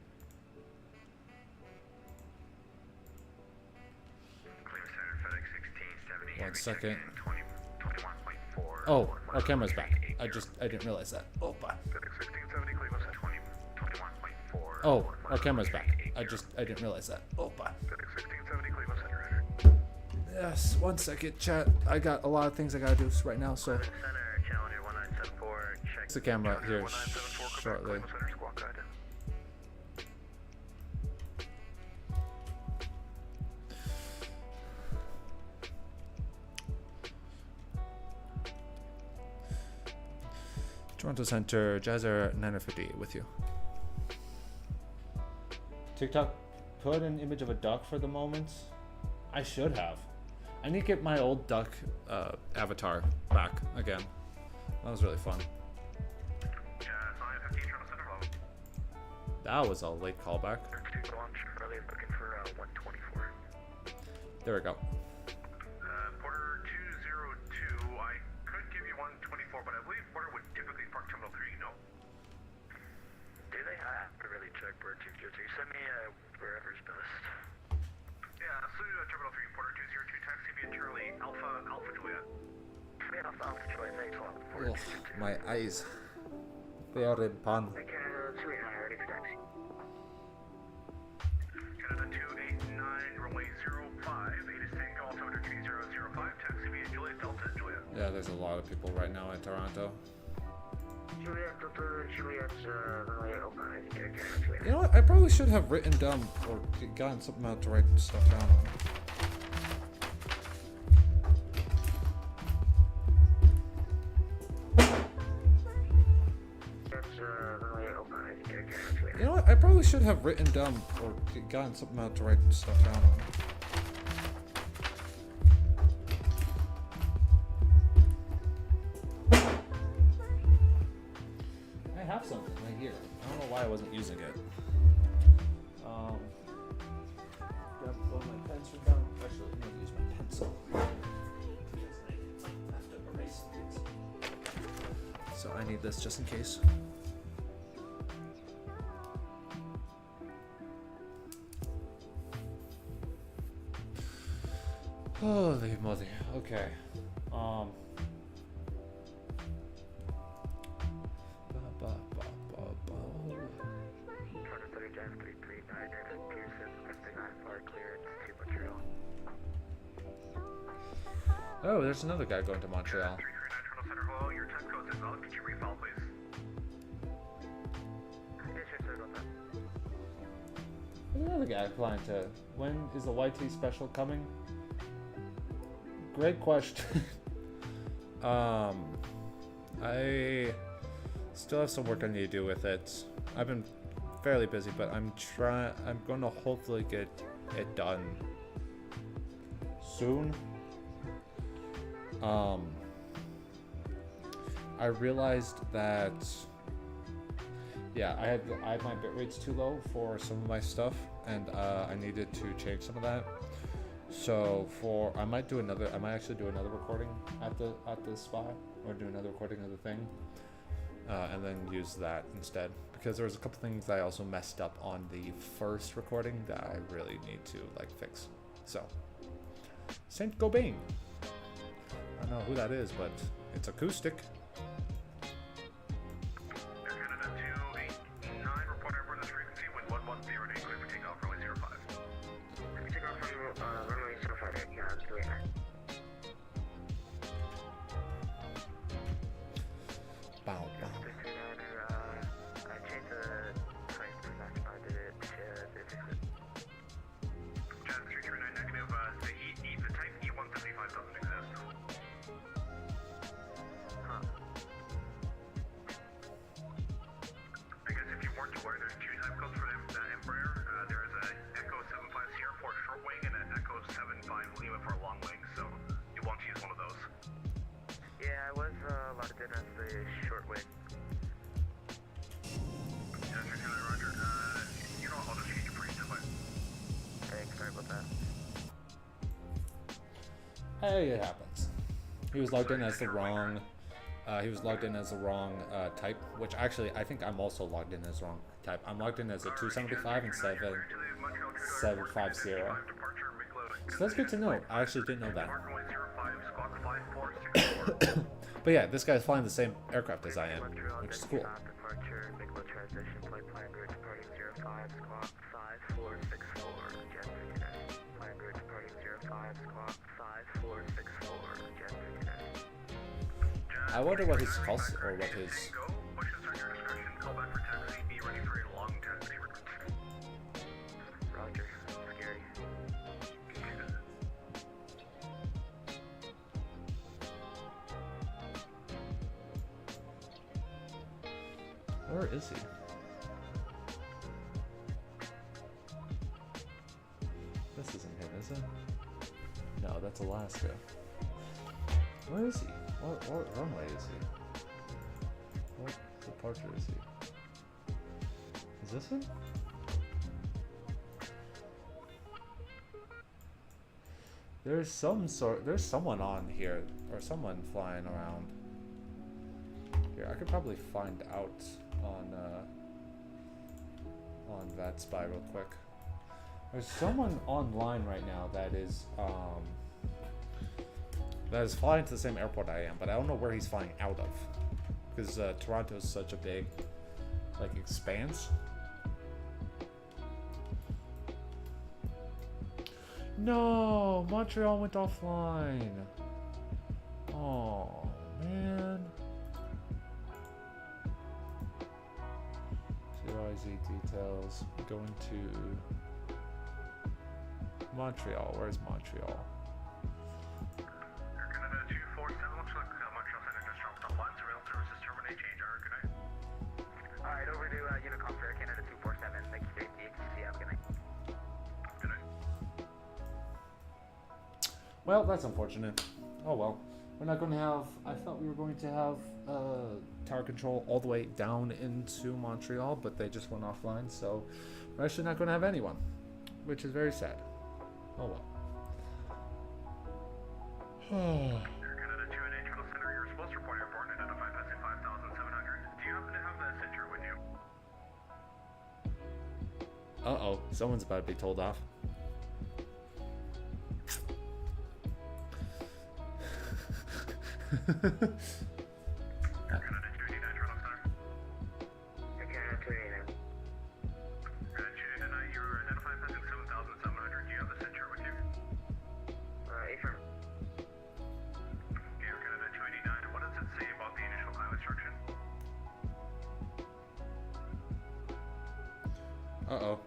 Cleveland Center, FedEx 1670. One second. 21.4. Oh, our camera's back. I didn't realize that. Oh, bye. FedEx 1670, Cleveland Center. 21.4. Oh, our camera's back. I didn't realize that. Oh, bye. FedEx 1670, Cleveland Center, Roger. Yes, one second, chat. I got a lot of things I gotta do right now, so. Cleveland Center, Challenger 1974, check. It's the camera here 1974, Quebec, shortly. Cleveland Center, squawk guide. Toronto Center, Jazz Air 950 with you. TikTok put an image of a duck for the moment. I should have. I need to get my old duck avatar back again. That was really fun. Jazz 950, Toronto Center, level. That was a late callback. Launch early, looking for 124. There we go. Porter 202, I could give you 124, but I believe Porter would typically park Terminal 3, no? Do they? I have to really check Bird 202. Send me wherever's best. Yeah, so Terminal 3, Porter 202, taxi via Charlie, Alpha Juliet. Yeah, Alpha Juliet, thanks a lot. Porter Ugh, 202. my eyes. They are in pan. Canada 29, ready for taxi. Canada 289, runway 05, 8 is Tango, altimeter 3005, taxi via Juliet, Delta, Juliet. Yeah, there's a lot of people right now in Toronto. Juliet, Delta, Juliet, runway 05, Canada 289. You know what? I probably should have written down or gotten something out to write stuff down on. You know what? I probably should have written down or gotten something out to write stuff down on. I have something right here. I don't know why I wasn't using it. Grab both my pens from down. Actually, I'm gonna use my pencil. So I need this just in case. Holy moly. Okay. Oh, there's another guy going to Montreal. 339 Toronto Center, hello. Your time code is invalid. Could you refile, please? There's another guy flying to. When is the YT special coming? Great question. I still have some work I need to do with it. I've been fairly busy, but I'm going to hopefully get it done soon. I realized that I had my bit rates too low for some of my stuff, and I needed to change some of that. So I might actually do another recording at the spot, or do another recording of the thing, and then use that instead, because there was a couple things that I also messed up on the first recording that I really need to fix. So Saint Gobain. I don't know who that is, but it's acoustic. Air Canada 289, reporting for this frequency with 110 clear for takeoff, runway 05. We take off from runway 05, yeah, 289. Bow, bow. I changed the price to match my did it. Jazz 339 negative, the type E175 doesn't exist. Huh. I guess if you weren't aware, there's two type codes for the Embraer. There is an Echo 75 Sierra for a short wing and an Echo 75 Lima for a long wing, so you won't use one of those. Yeah, I was locked in as the short wing. Jazz 339, roger. You know what, I'll just change it for you, but Thanks, sorry about that. Hey, it happens. He was logged in as the wrong. Type, which actually I think I'm also logged in as the wrong type. I'm logged in as a 275 instead of a 750. So that's good to know. I actually didn't know that. But yeah, this guy's flying the same aircraft as I am, which is cool. Departure, Nicola transition, flight plan group departing 05, squawk 5464, jet 59. Plan group departing 05, squawk 5464, jet 59. I wonder what his cost or what his. Roger, scary. Where is he? This isn't him, is it? No, that's Alaska. Where is he? What runway is he? What departure is he? Is this him? There's someone on here, or someone flying around. Here, I could probably find out on that spy real quick. There's someone online right now that is flying to the same airport I am, but I don't know where he's flying out of, because Toronto is such a big expanse. No, Montreal went offline. Oh man. CYZ details. Going to Montreal. Where's Montreal? Air Canada 247, looks like Montreal Center just dropped offline. Surveillance services terminate, change our good night. Alright, over to Unicom for Air Canada 247, thank you. Well, that's unfortunate. Oh well. We're not going to have... I thought we were going to have tower control all the way down into Montreal, but they just went offline, so we're actually not going to have anyone, which is very sad. Oh well. Air Canada 2 and Control Center, you're supposed to report airborne and identify passing 5,700. Do you happen to have that center with you? Uh-oh. Someone's about to be told off. Air Canada 289, Toronto Center. Air Canada 289. Canada 289, you're identifying passing 7,700. Do you have the center with you? Affirm. Air Canada 289, what does it say about the initial climb instruction? Uh-oh.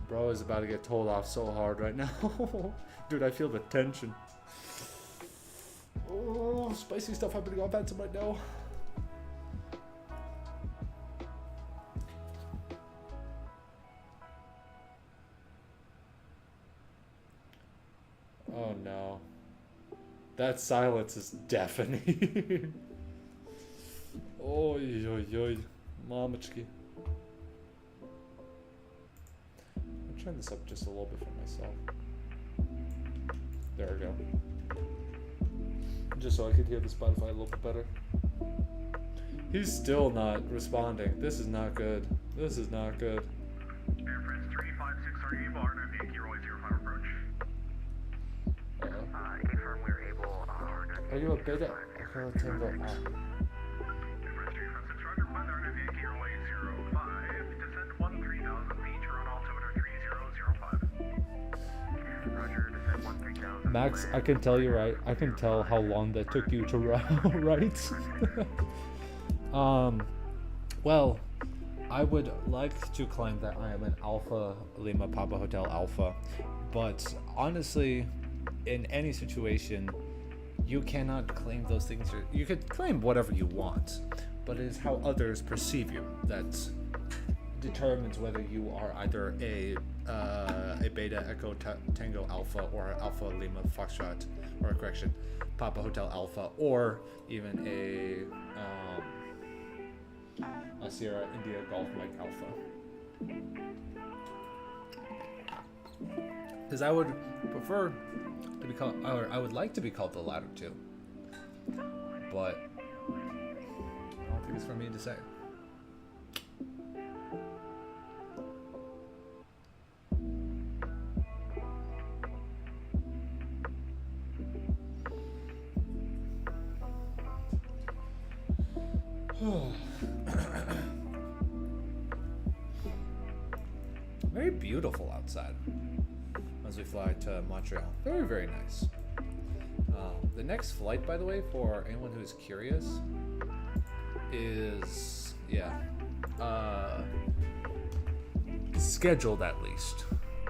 Bro is about to get told off so hard right now. Dude, I feel the tension. Oh, spicy stuff happening on Vatsim right now. Oh no. That silence is deafening. Oy, oy, oy. Mamachki. I'll turn this up just a little bit for myself. There we go. Just so I could hear the Spotify a little bit better. He's still not responding. This is not good. This is not good. Air France 356, are you able? RNAV Yankee Rolling 05 approach. Affirm, we're able. Are you a beta? Echo Tango Air France 356, Roger, find RNAV Yankee Rolling 05. Descend 13,000 feet, turn on altimeter 3005. Roger, descend 13,000. Max, I can tell you right. I can tell how long that took you to write. Well, I would like to claim that I am an Alpha Lima Papa Hotel Alpha, but honestly, in any situation, you cannot claim those things. You could claim whatever you want, but it is how others perceive you that determines whether you are either a Beta Echo Tango Alpha or Alpha Lima Foxtrot, or correction, Papa Hotel Alpha, or even a Sierra India Golf Mike Alpha. Because I would prefer to be called, or I would like to be called the latter two, but I don't think it's for me to say. Very beautiful outside as we fly to Montreal. Very, very nice. The next flight, by the way, for anyone who's curious, is, scheduled at least,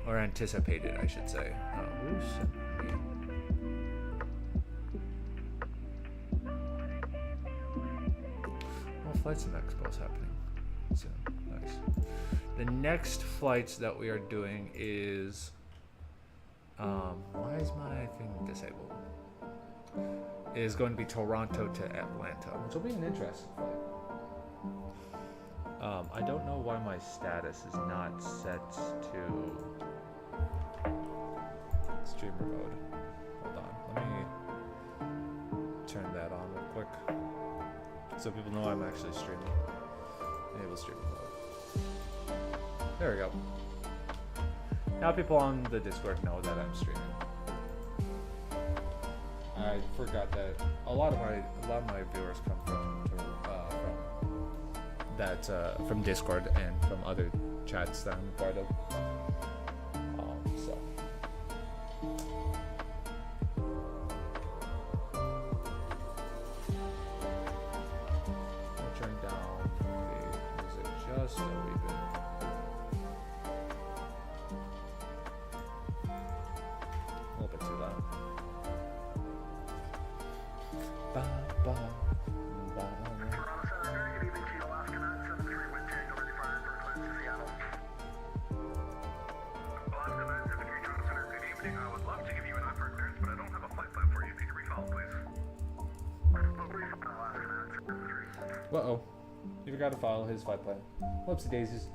or anticipated, I should say. Flights and expos happening soon. Nice. The next flights that we are doing is why is my thing disabled? Is going to be Toronto to Atlanta, which will be an interesting flight. I don't know why my status is not set to streamer mode. Hold on, let me turn that on real quick, so people know I'm actually streaming. Enable streaming mode. There we go. Now people on the Discord know that I'm streaming. I forgot that a lot of my viewers come from Discord and from other chats that I'm part of. So. Turn down the music just a wee bit. A little bit too loud. Ba, ba, ba. Toronto Center, good evening to you, Alaska 973, wind Tango, ready for clearance to Seattle. Alaska 973, Toronto Center, good evening. I would love to give you Uh-oh. You forgot to follow his flight plan. Whoopsie daisies.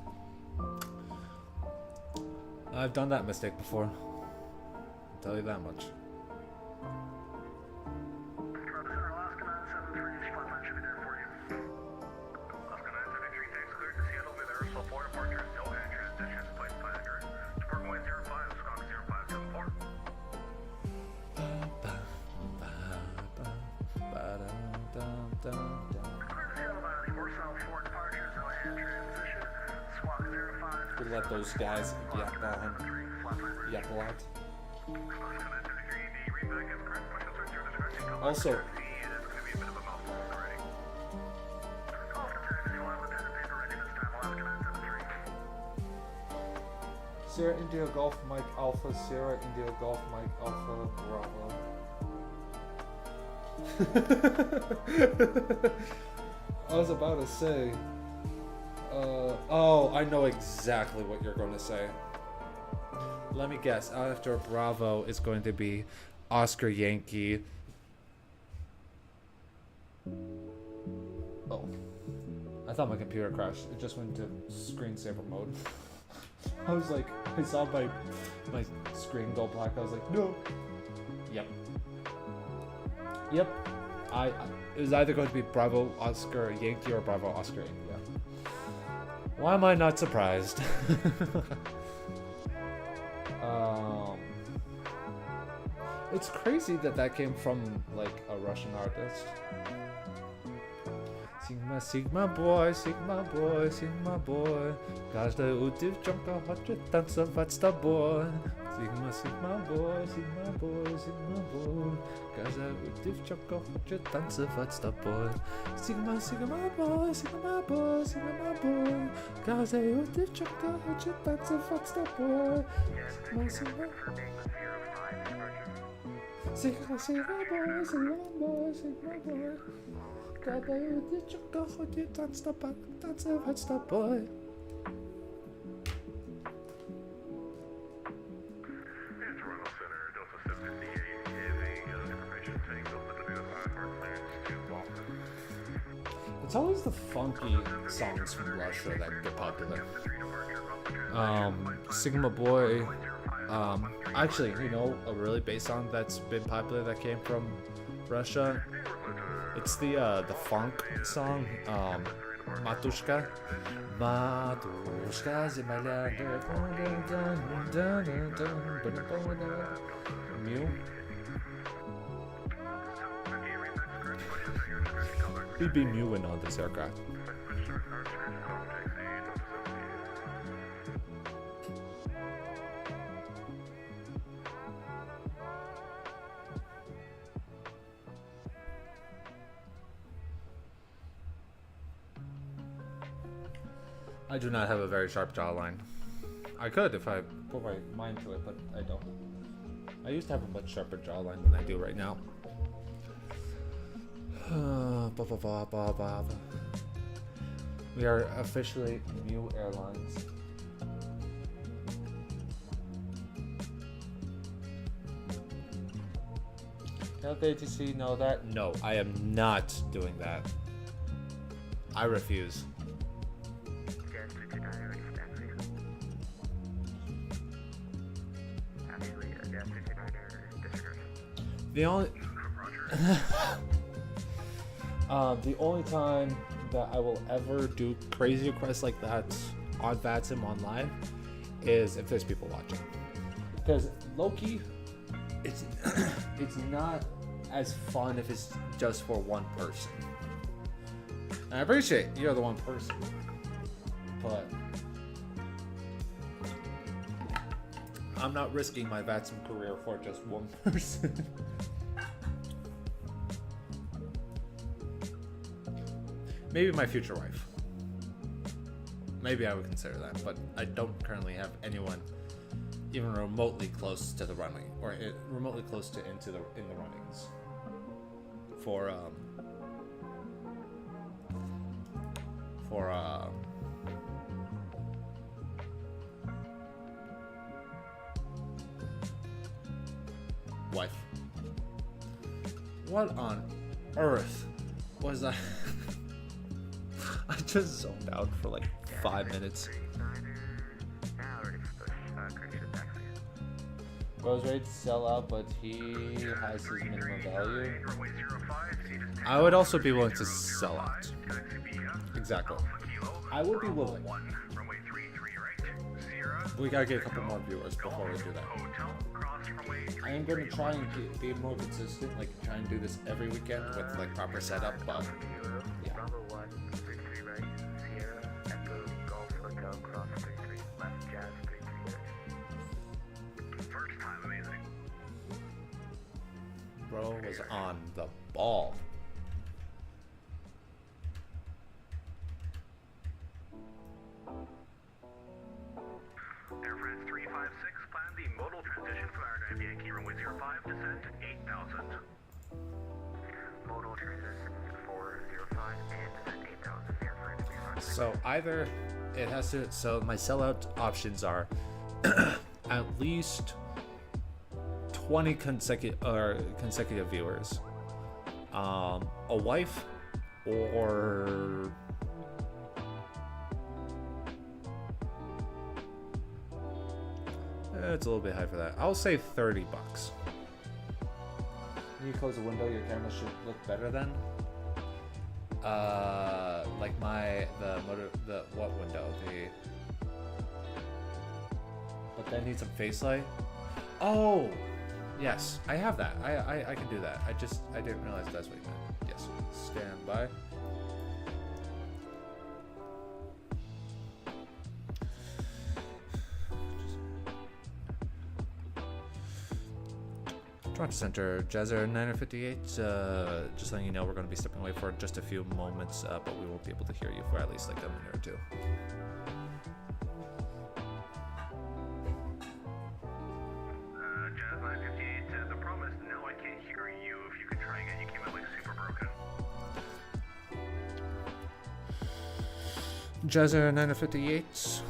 I've done that mistake before. I'll tell you that much. Alaska 973, flight plan should be there for you. Alaska 973, takes clear to Seattle with Aerosol 4 departure, no entry transition, place plan agreed. Depart point 05, Skunk 0574. We let those guys yap on. Yap a lot. Also, Sierra India Golf Mike Alpha, Sierra India Golf Mike Alpha, Bravo. I was about to say, oh, I know exactly what you're going to say. Let me guess. After Bravo is going to be Oscar Yankee. Oh. I thought my computer crashed. It just went to screensaver mode. I was like, I saw my screen go black. I was like, no. Yep. It was either going to be Bravo Oscar Yankee or Bravo Oscar Yankee. Yeah. Why am I not surprised? It's crazy that came from like a Russian artist. Sigma, Sigma boy, Sigma boy, Sigma boy. Każda dziewczynka chce танцевать z тобой. Sigma, Sigma boy, Sigma boy, Sigma boy. Każda dziewczynka chce танцевать z тобой. Sigma, Sigma boy, Sigma boy, Sigma boy. Każda dziewczynka chce танцевать z тобой. Sigma, Sigma Sigma, Sigma boy, Sigma boy, Sigma boy. Każda dziewczynka chce танцевать z тобой. It's always the funky songs from Russia that get popular. Sigma Boy. Actually, you know, a really bass song that's been popular that came from Russia. It's the funk song, Matushka. Matushka земля. Mew. We'd be mewing on this aircraft. I do not have a very sharp jawline. I could if I put my mind to it, but I don't. I used to have a much sharper jawline than I do right now. We are officially Mew Airlines. LKTC know that? No, I am not doing that. I refuse. The only the only time that I will ever do crazy requests like that on Vatsim on live is if there's people watching. Because Loki, it's not as fun if it's just for one person. And I appreciate you're the one person, but I'm not risking my Vatsim career for just one person. Maybe my future wife. Maybe I would consider that, but I don't currently have anyone even remotely close to the running, or remotely close to in the runnings for wife. What on earth was that? I just zoned out for like 5 minutes. Now ready for push. Correction taxi. Bro's ready to sell out, but he has his minimum value. Runway 05, you just I would also be willing to sell out. taxi via Exactly. Kilo, I would be willing. 1, runway 33 right, Sierra, We gotta get a couple more viewers before we do that. hotel, cross runway I am going to try and be more consistent, like try and do this every weekend with like proper setup, but yeah. Bravo 1, 33 right, Sierra, Echo, Golf Hotel, cross 33, left Jazz 336. First time, amazing. Bro was on the ball. Air France 356, plan the modal transition for Aerodynamic Yankee runway 05, descent 8,000. Modal transition 405 and descent 8,000, Air France 356. So either it has to. So my sellout options are at least 20 consecutive viewers, a wife, or it's a little bit high for that. I'll say $30. When you close the window, your camera should look better then. Like the what window? But that needs some face light. Oh, yes, I have that. I can do that. I didn't realize that's what you meant. Yes, stand by. Toronto Center, Jazzer 958. Just letting you know, we're going to be stepping away for just a few moments, but we won't be able to hear you for at least like a minute or two. Jazz 958, the problem is now I can't hear you. If you could try again, you came out like super broken. Jazzer 958,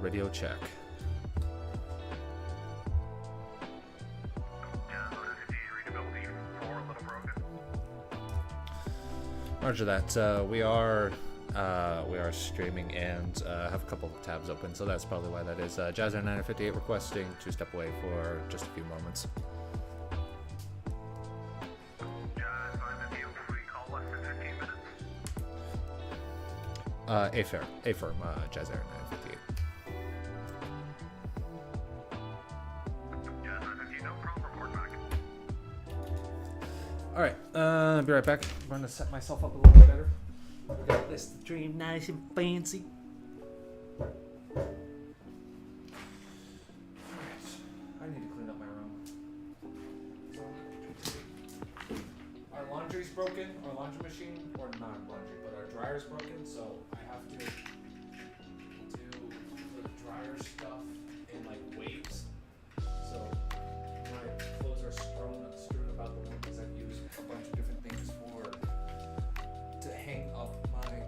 radio check. Jazz 958, readability 4, a little broken. Roger that. We are streaming and have a couple of tabs open, so that's probably why that is. Jazzer 958 requesting to step away for just a few moments. Jazz 958, free call less than 15 minutes. A-firm, Jazzer 958. Jazz 958, no problem, report back. Alright, be right back. I'm going to set myself up a little bit better. We got this stream nice and fancy. Alright, I need to clean up my room. Our laundry's broken, our laundry machine, or not laundry, but our dryer's broken, so I have to do the dryer stuff in like waves. So my clothes are strewn about the room because I've used a bunch of different things to hang up my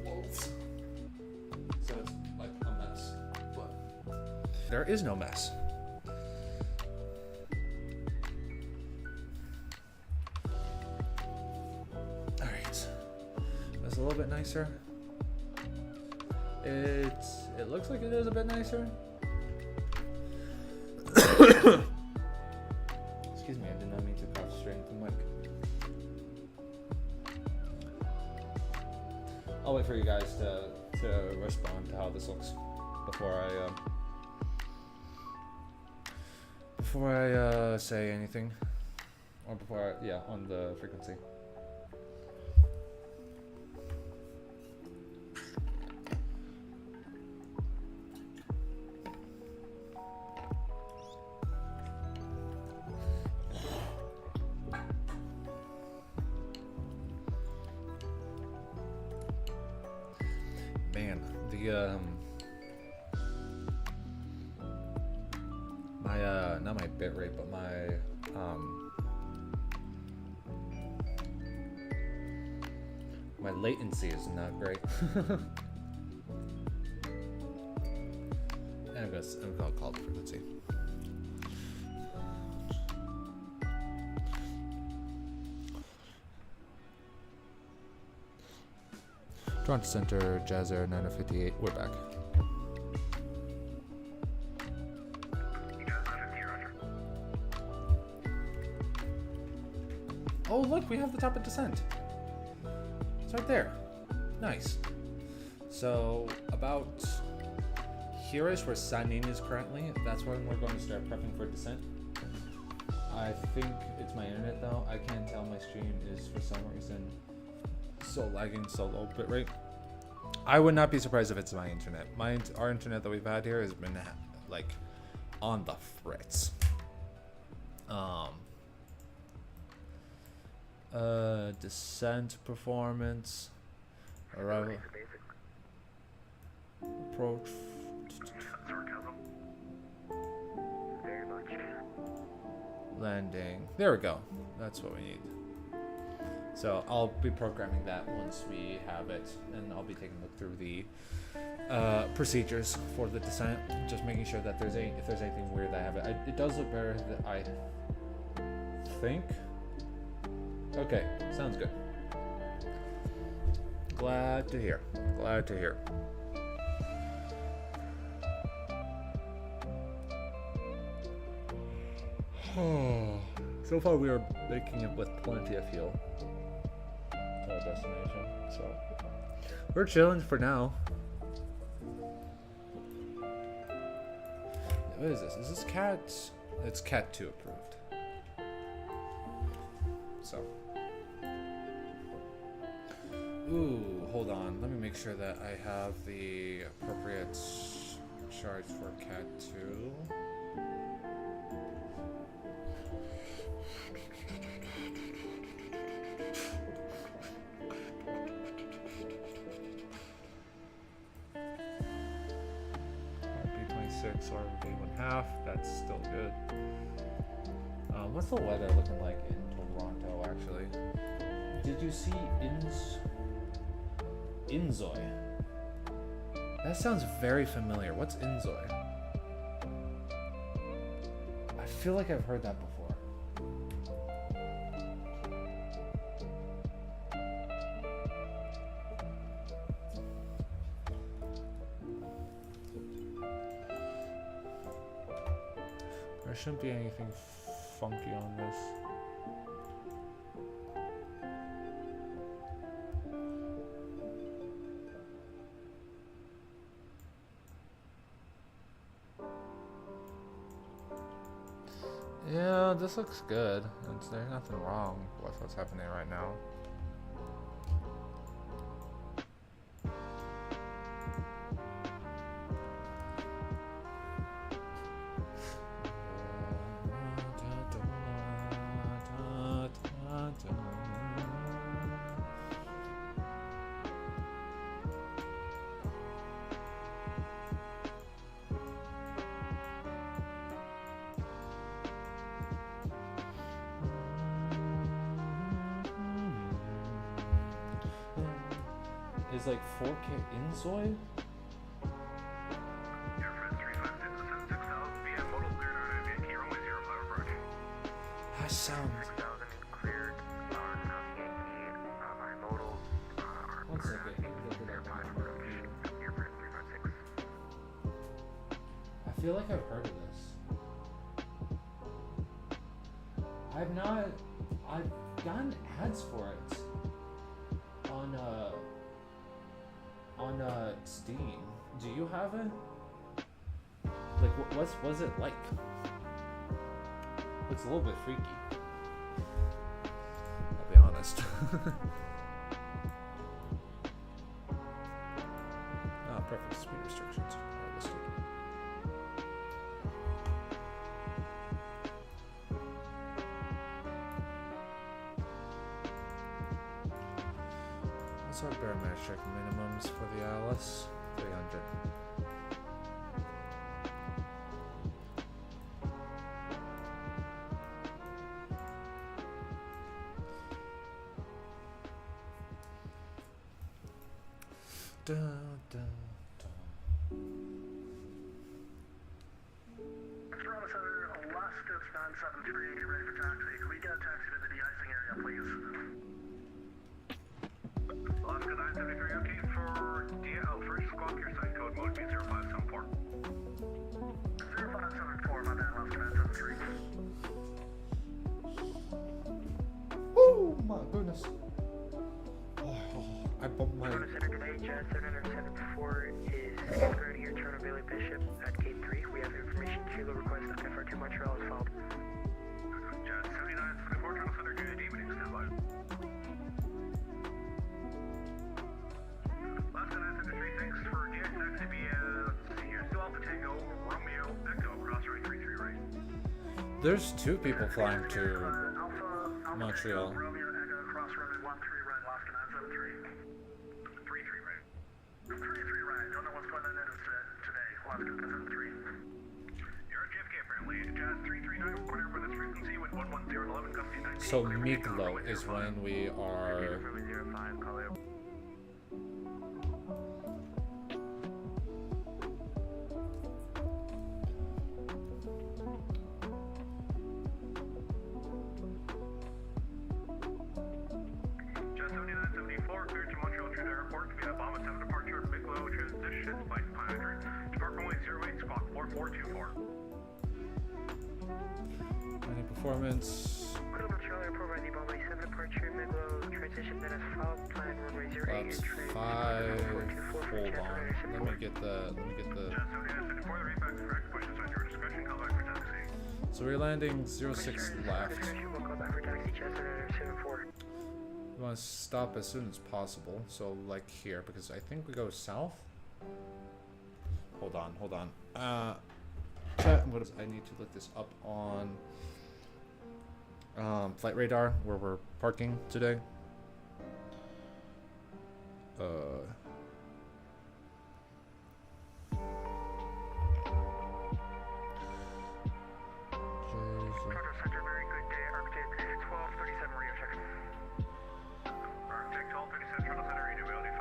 clothes. So it's like a mess, but there is no mess. All right, that's a little bit nicer. It looks like it is a bit nicer. Excuse me, I did not mean to cough straight into the mic. I'll wait for you guys to respond to how this looks before I say anything, or before on the frequency. Man, my not my bit rate, but my latency is not great. I'm gonna call it frequency. Toronto Center, Jazz Air 9058. We're back. You guys are 50, roger. Oh, look, we have the top of descent. It's right there. Nice. So, about here-ish where Sanin is currently, that's when we're going to start prepping for descent. I think it's my internet though. I can't tell my stream is for some reason so lagging, so low bitrate. I would not be surprised if it's my internet. Our internet that we've had here has been like on the fritz. Descent performance. Arrival. Approach. Sarcasm. Very much. Landing. There we go. That's what we need. So I'll be programming that once we have it, and I'll be taking a look through the procedures for the descent, just making sure that if there's anything weird that I have it. It does look better than I think. Okay, sounds good. Glad to hear. Glad to hear. So far we are making it with plenty of fuel to our destination, so we're chilling for now. What is this? Is this Cat? It's Cat 2 approved. So, ooh, hold on. Let me make sure that I have the appropriate charge for Cat 2. Or 1/2. That's still good. What's the weather looking like in Toronto, actually? Did you see Inzoy? That sounds very familiar. What's Inzoy? I feel like I've heard that before. There shouldn't be anything funky on this. Yeah, this looks good. There's nothing wrong with what's happening right now. Is like 4K Inzoy? Airfreight 356 VM modal cleared out of Yankee runway 05 approach. That sounds. 6000 cleared on Yankee. My modals are One cleared second. on Yankee 05 approach. Airfreight 356. I feel like I've heard of this. I've gotten ads for it on Steam. Do you have it? Like, what's it like? Looks a little bit freaky. I'll be honest. Perfect. Speed restrictions are listed. What's our barometric minimums for the Alice? 300. Dun, dun, dun. Toronto Center, Alaska 973, get ready for taxi. Can we get a taxi to the de-icing area, please? Alaska 973, okay, for Oh my goodness. Oh, I bumped my. Center today, Jet 774 is grounding here, Toronto Bailey Bishop at gate 3. We have information Kilo request FR2 Montreal is filed. Jet 7974, Toronto Center, good evening, standby. Last time I said 3 thanks for DXX to be, let's see here, still Alpha Tango, Romeo, Echo, crossroad 33 right. There's 2 people flying to Montreal. Romeo, Echo, crossroad 13 right, last command 73. 33 right. 33 right, don't know what's going on today, last command 73. You're at JFK apparently, Jazz 339, corner for this frequency with 11011, gusty 19. So Miglo is when we are. Affirmative 05, call out. Jet 7974, cleared to Montreal Trudeau Airport. We have bomb at 7 departure, Miglo, transition, flight 500. Depart runway 08, squawk 4424. Any performance? Clear Montreal Airport by the Bombay 7 departure, Miglo, transition, then as filed, plan runway 08, That's 5. Hold on. Let me get the. Jet 7974, the reback is correct. Questions on your discretion, call back for taxi. So we're landing 06 left. We'll call back for taxi, Jet 774. We want to stop as soon as possible. So like here, because I think we go south. Hold on. Chat. What is? I need to look this up on flight radar where we're parking today. Toronto Center, very good day. Arctic 1237, radio check. Arctic 1237, Toronto Center, readability 5.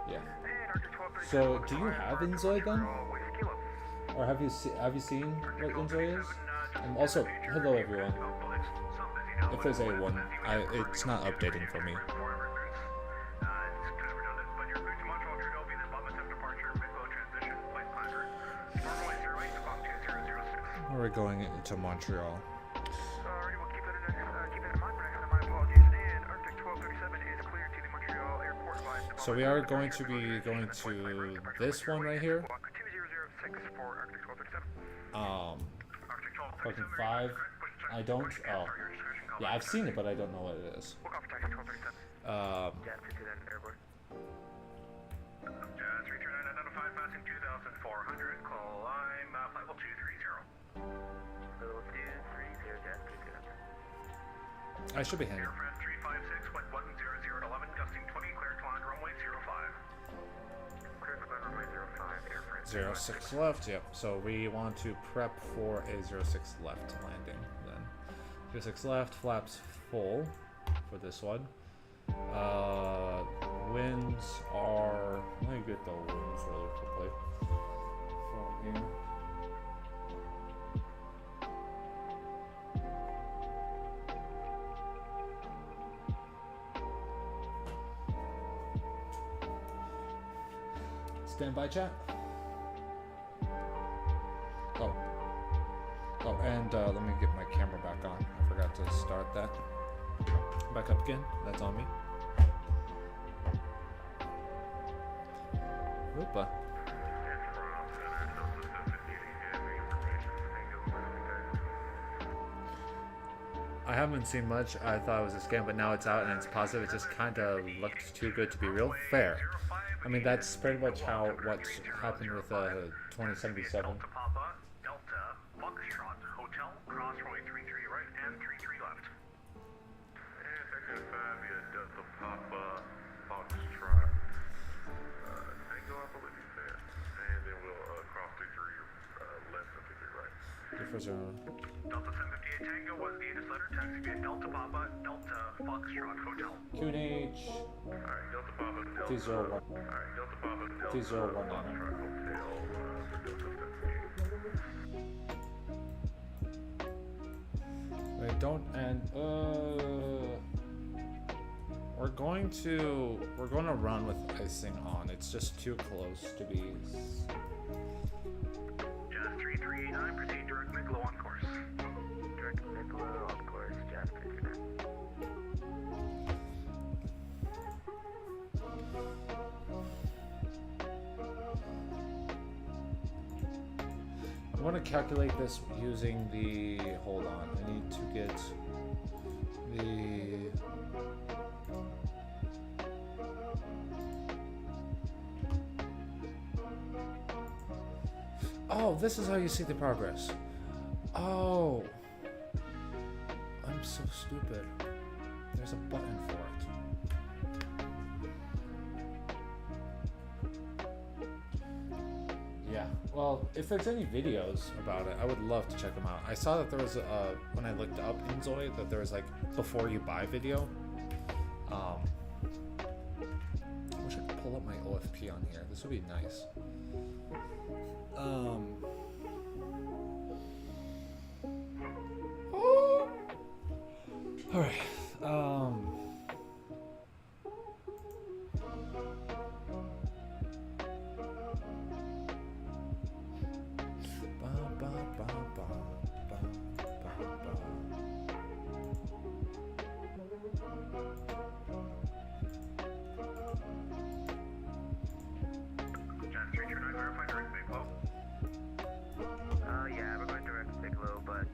Yeah. And Arctic 1237. So do you have Enjoy then? With Kilo. Or have you seen what Enjoy is? And also, hello everyone. If there's A1, it's not updating for me. We're going to Montreal. Alrighty, we'll keep that in mind, but my apologies. And Arctic 1237 is cleared to the Montreal airport by So we are going to be going to this one right here. 2006 for Arctic 1237. Fucking 5. I don't. Oh, yeah, I've seen it, but I don't know what it is. We'll call for taxi 1237. Jet to that airport. Jazz 339 identified, passing 2,400, climb, flight level 230. Level 230, Jet to that. I should be hanging. Airframe 356, flight 100 to 11, gusting 20, clear to land runway 05. Clear to land runway 05, airframe. 06 left, yep. So we want to prep for a 06 left landing then. 06 left, flaps full for this one. Winds are. Let me get the winds really quickly from here. Stand by, chat. Oh, and let me get my camera back on. I forgot to start that. Back up again. That's on me. Oopa. I haven't seen much. I thought it was a scam, but now it's out and it's positive. It just kind of looked too good to be real. Fair. I mean, that's pretty much what happened with 2077. Delta Papa, Delta, Foxtrot, Hotel, cross runway 33 right and 33 left. And section 5 via Delta Papa, Foxtrot, Tango, I believe you said. And then we'll cross 33 left and 33 right. Different zone. Delta 758 Tango was the Aegis letter, taxi via Delta Papa, Delta, Foxtrot, Hotel. QNH. Alright, Delta Papa, Delta. T01. Alright, Delta Papa, Delta. T01. Foxtrot, Hotel, Delta 78. Wait, don't and we're going to run with icing on. It's just too close to be. Jazz 3389, proceed want to calculate this using the. Hold on. I need to get the. Oh, this is how you see the progress. Oh. I'm so stupid. There's a button for it. Yeah, well, if there's any videos about it, I would love to check them out. I saw that there was when I looked up Inzoi, that there was like before you buy video. I wish I could pull up my OFP on here. This would be nice. All right. Yeah, we're going direct Bigelow, but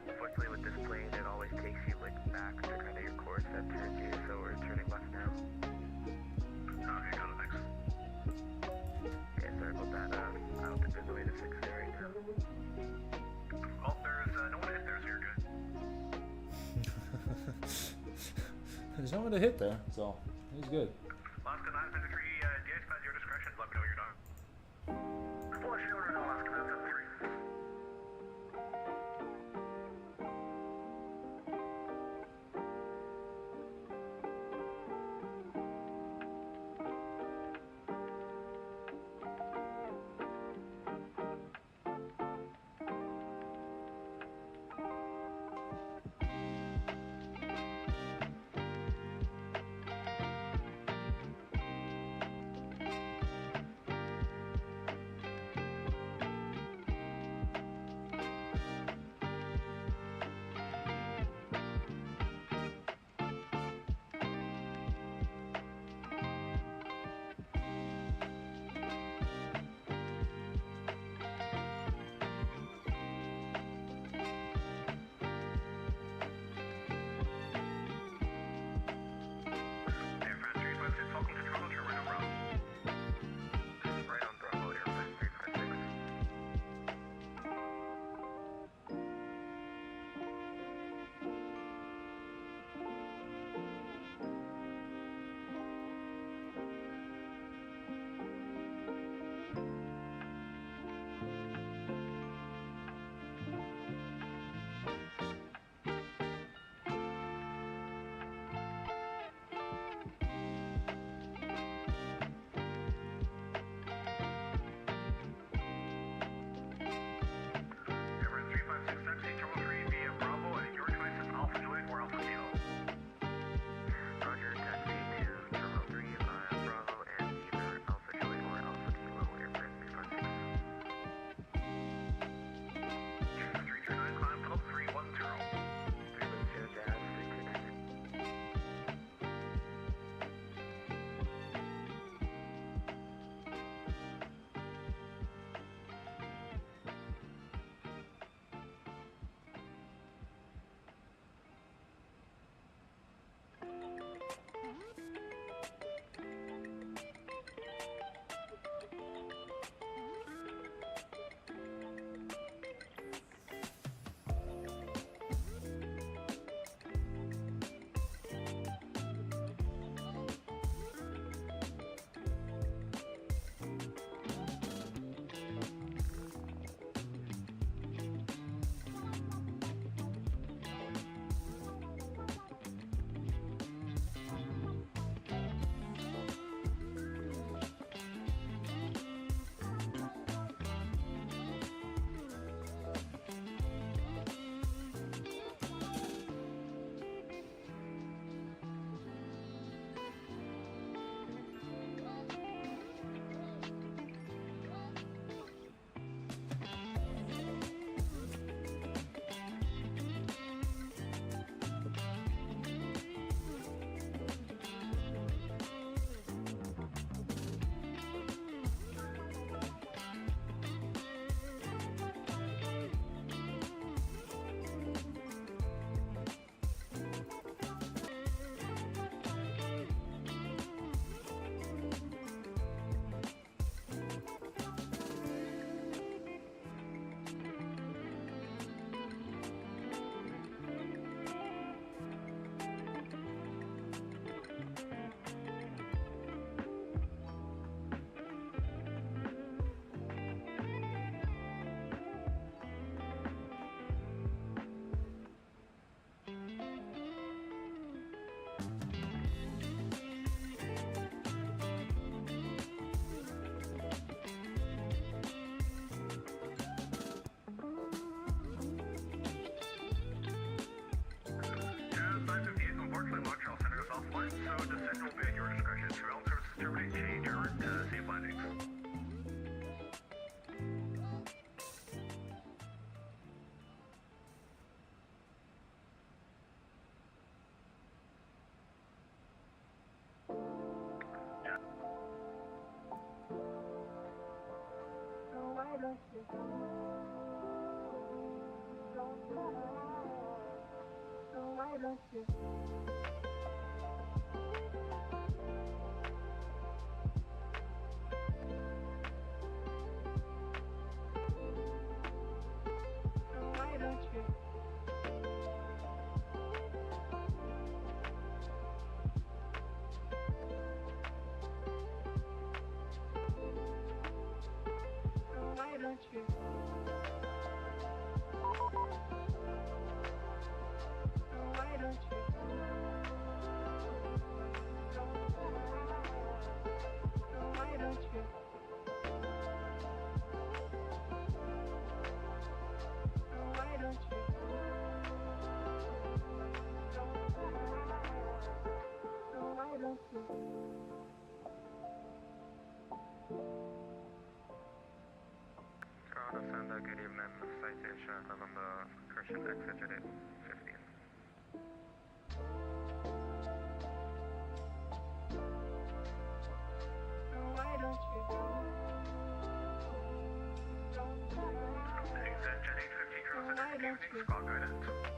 unfortunately with this plane, it always takes you like back to kind of your course that turns you, so we're turning left now. Okay, got it, thanks. Yeah, sorry about that. I don't think there's a way to fix it right now. Well, there's no one to hit there, so you're good. There's no one to hit there, so he's good. Alaska 953, de-expand your discretion. Let me know you're done. Flush order to Alaska 953. So decision will be at your discretion. Surveillance services terminate, change your route to safe landings. Send a good evening citation on the Christian exit at 15. Exit 815 cross at evening, squad guidance.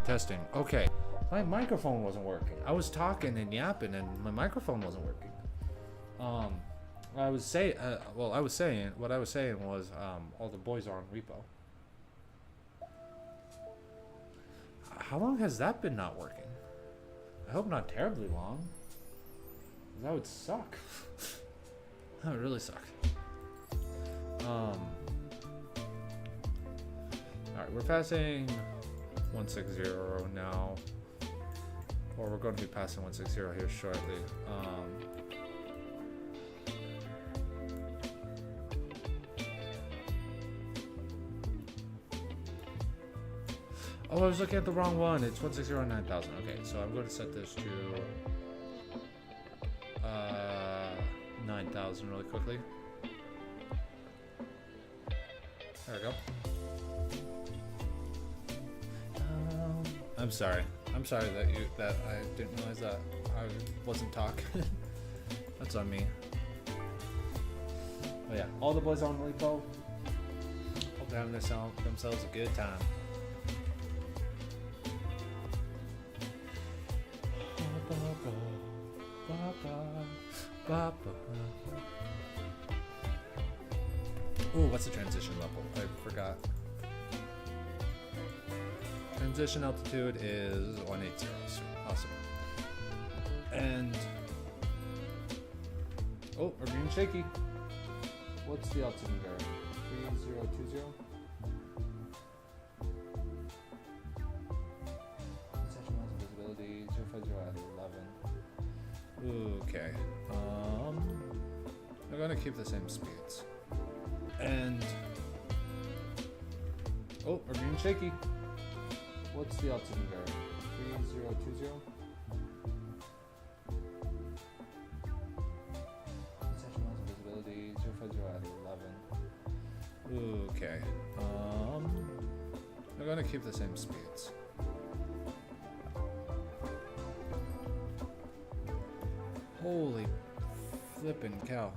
Testing. Okay. My microphone wasn't working. I was talking and yapping and my microphone wasn't working. What I was saying was, all the boys are on repo. How long has that been not working? I hope not terribly long. That would suck. That would really suck. Alright, we're passing 160 now. Or we're going to be passing 160 here shortly. Oh, I was looking at the wrong one. It's 160 on 9,000. Okay, so I'm going to set this to 9,000 really quickly. There we go. I'm sorry. I'm sorry that I didn't realize that I wasn't talking. That's on me. But yeah, all the boys on repo. Hope they're having themselves a good time. Ooh, what's the transition level? I forgot. Transition altitude is 180. Awesome. And oh, we're being shaky. What's the altitude there? 3020? Session visibility 050 at 11. Okay. I'm gonna keep the same speeds. And oh, we're being shaky. What's the altitude there? 3020? Session visibility 050 at 11. Okay. I'm gonna keep the same speeds. Holy flippin' cow.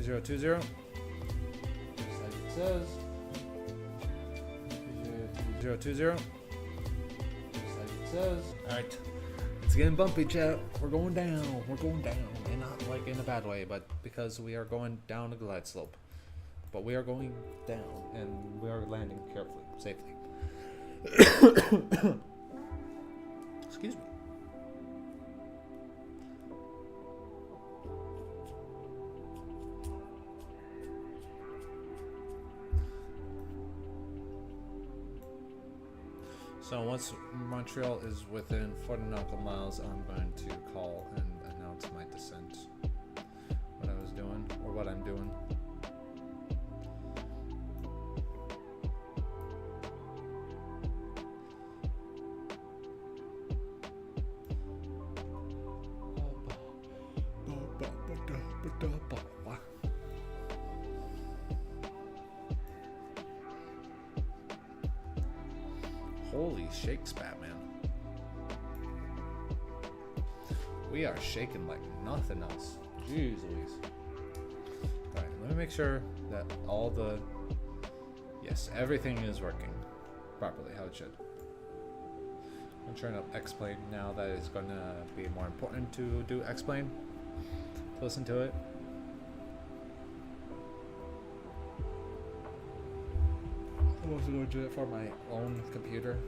Zero 20. Just like it says. 020. Just like it says. Alright. It's getting bumpy, chat. We're going down. We're going down. And not like in a bad way, but because we are going down a glide slope. But we are going down and we are landing carefully, safely. Excuse me. So once Montreal is within 40 nautical miles, I'm going to call and announce my descent. What I was doing, or what I'm doing. Holy shakes, Batman. We are shaking like nothing else. Jeez Louise. Alright, let me make sure that all the... Yes, everything is working properly, how it should. I'm trying to explain now that it's going to be more important to do explain. To listen to it. I'm also going to do it for my own computer,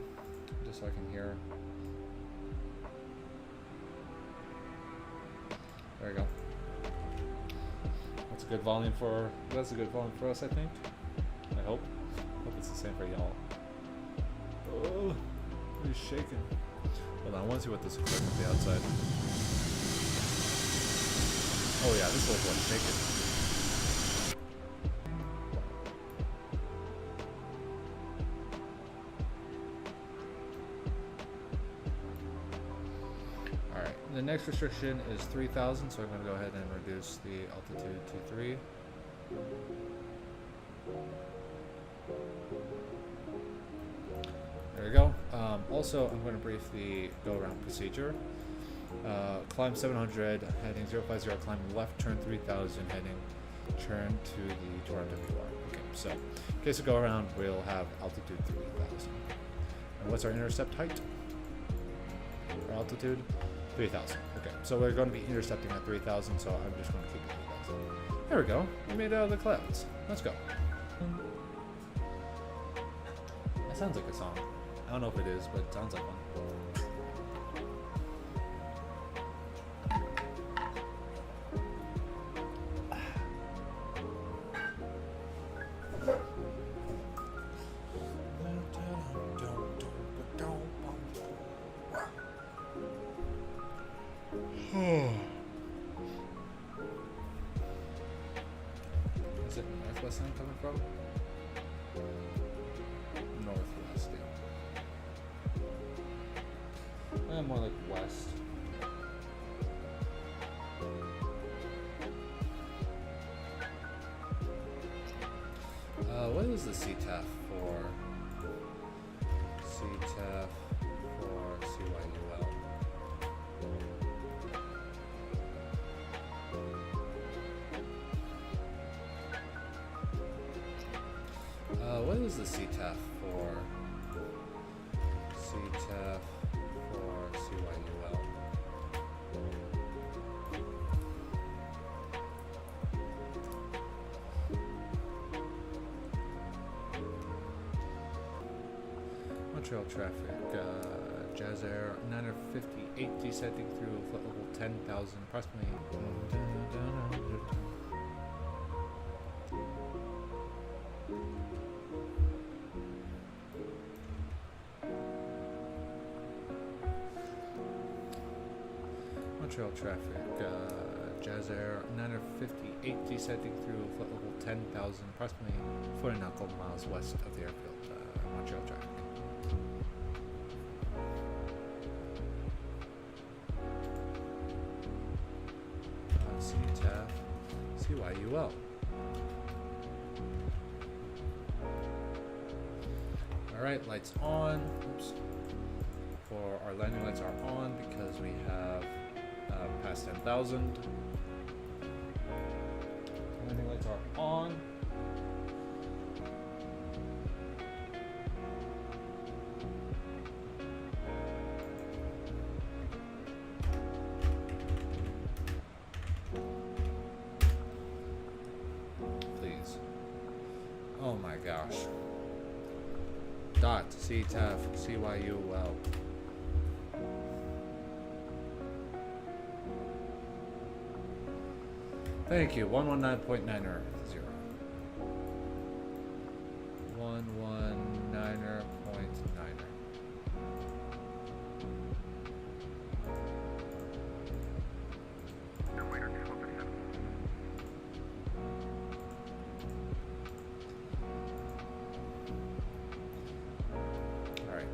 just so I can hear. There we go. That's a good volume for. That's a good volume for us, I think. I hope. Hope it's the same for y'all. Oh, he's shaking. Hold on, I want to see what this looks like on the outside. Oh yeah, this looks like shaking. The next restriction is 3,000, so I'm going to go ahead and reduce the altitude to 3. There we go. Also, I'm going to brief the go-around procedure. Climb 700, heading 050, climb left, turn 3000, heading, turn to the Toronto QR. Okay, so in case we go around, we'll have altitude 3000. And what's our intercept height? Our altitude? 3000. Okay, so we're going to be intercepting at 3000, so I'm just going to keep it 3000. There we go. We made it out of the clouds. Let's go. That sounds like a song. I don't know if it is, but it sounds like one. Is it northwest I'm coming from? Northwest, yeah. More like west. What is the CTAF for? CTAF for CYUL. What is the CTAF for? CTAF for CYUL. Montreal traffic, Jazz Air 958 descending through flight level 10,000, approximately. Montreal traffic, Jazz Air 958 descending through flight level 10,000, approximately 40 nautical miles west of the airfield, Montreal traffic. CTAF, CYUL. Alright, lights on. Oops. For our landing lights are on because we have past 10,000. Landing lights are on. Please. Oh my gosh. Dot CTAF CYUL. Thank you. 119.9er 0. 119er.9er. All right.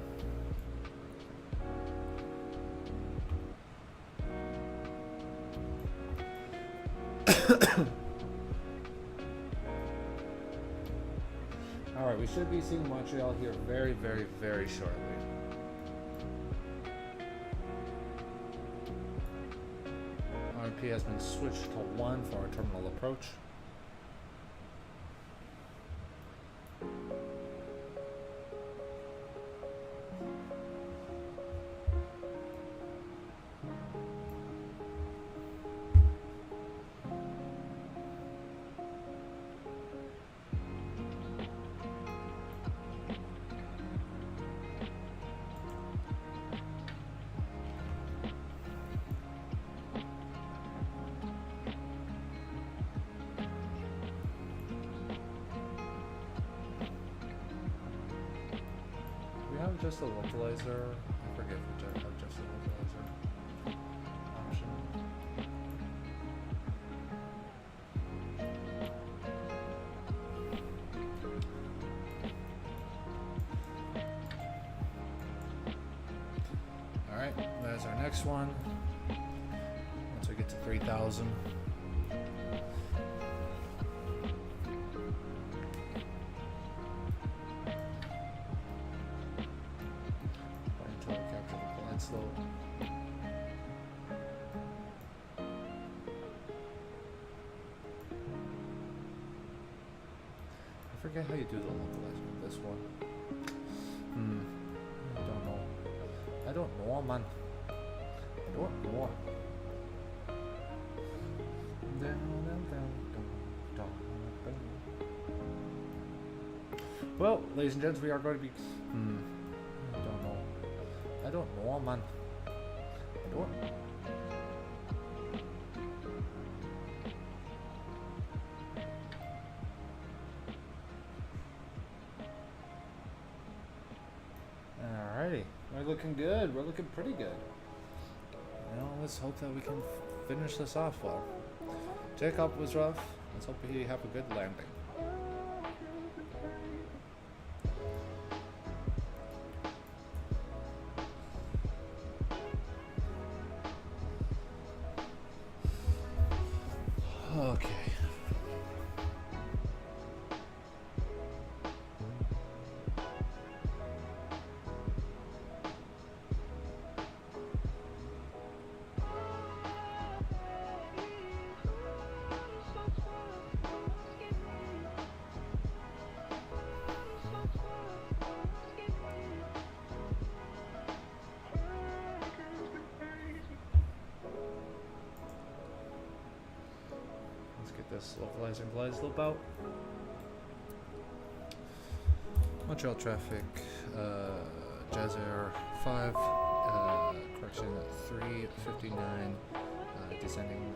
Alright, we should be seeing Montreal here very, very, very shortly. RP has been switched to 1 for our terminal approach. Just a localizer. I forget if we have just a localizer option. Alright, there's our next one. Once we get to 3,000. forget how you do the localizing with this one. I don't know. I don't know, man. I don't know. Well, ladies and gents, we are going to be. I don't know. I don't know, man. I don't. Alrighty, we're looking good. We're looking pretty good. You know, let's hope that we can finish this off well. Jacob was rough. Let's hope he have a good landing. Okay. This localizing flies slope out. Montreal traffic, Jazz Air 5, correction 359, descending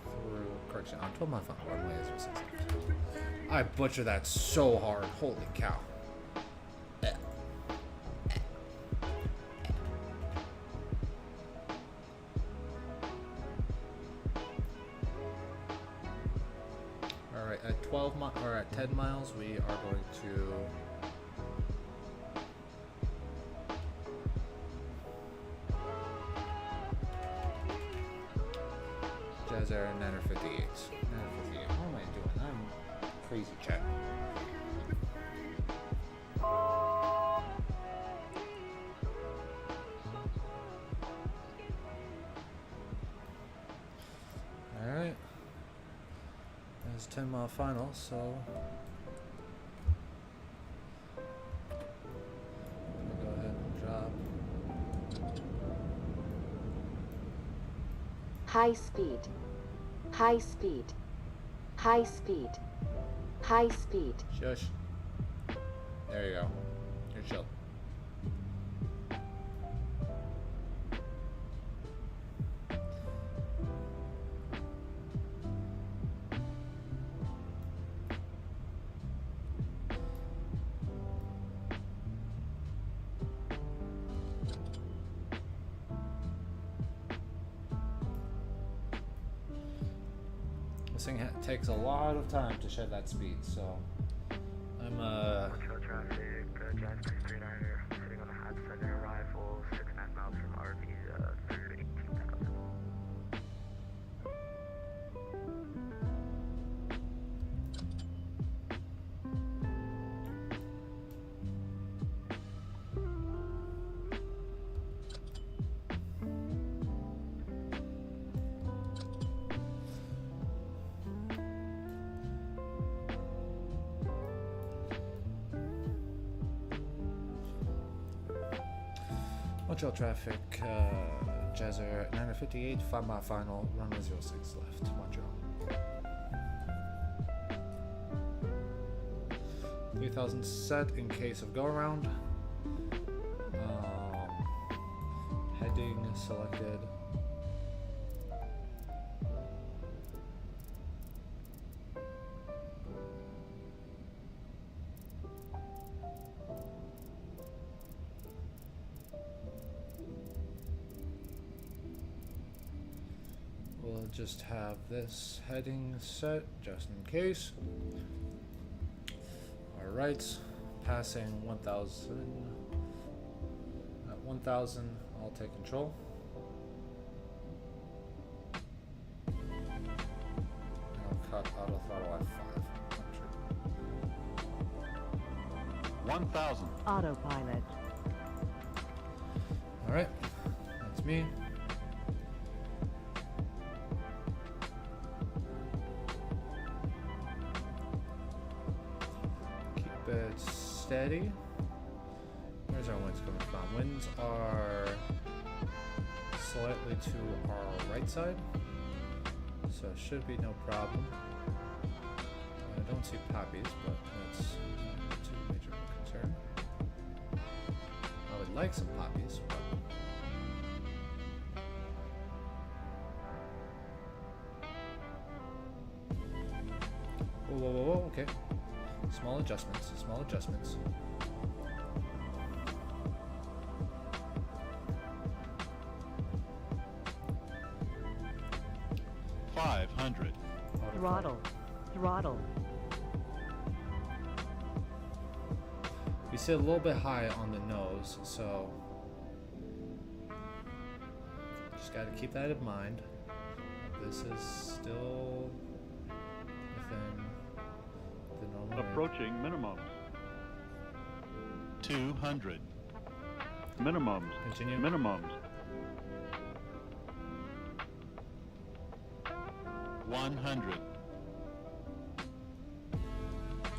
through, correction on 12 mile final runway 06. I butchered that so hard, holy cow. At 12 or at 10 miles, we are going to Jazz Air 958. 958. What am I doing? I'm crazy, chat. All right. 10 mile final, so I'm gonna go ahead and drop. High speed. High speed. High speed. High speed. Shush. There you go. You're chill. This thing takes a lot of time to shed that speed, so I'm Montreal traffic, Jazz 339er, sitting on the hot center arrival, 6.5 miles from RV, 318,000. Montreal traffic, Jazz Air 958, 5 mile final, runway 06 left, Montreal. 3000 set in case of go around. Heading selected. We'll just have this heading set just in case. Alright, passing 1000. At 1000, I'll take control. I'll cut auto throttle at 5. 1000. Autopilot. Alright, that's me. Keep steady. Where's our winds coming from? Winds are slightly to our right side, so it should be no problem. I don't see poppies, but that's not too major of a concern. I would like some poppies, but whoa, whoa, whoa, whoa, okay. Small adjustments, small adjustments. Throttle. Throttle. We sit a little bit high on the nose, so just got to keep that in mind. This is still within the normal range. Approaching minimums. 200. Minimums. Continue. Minimums. 100.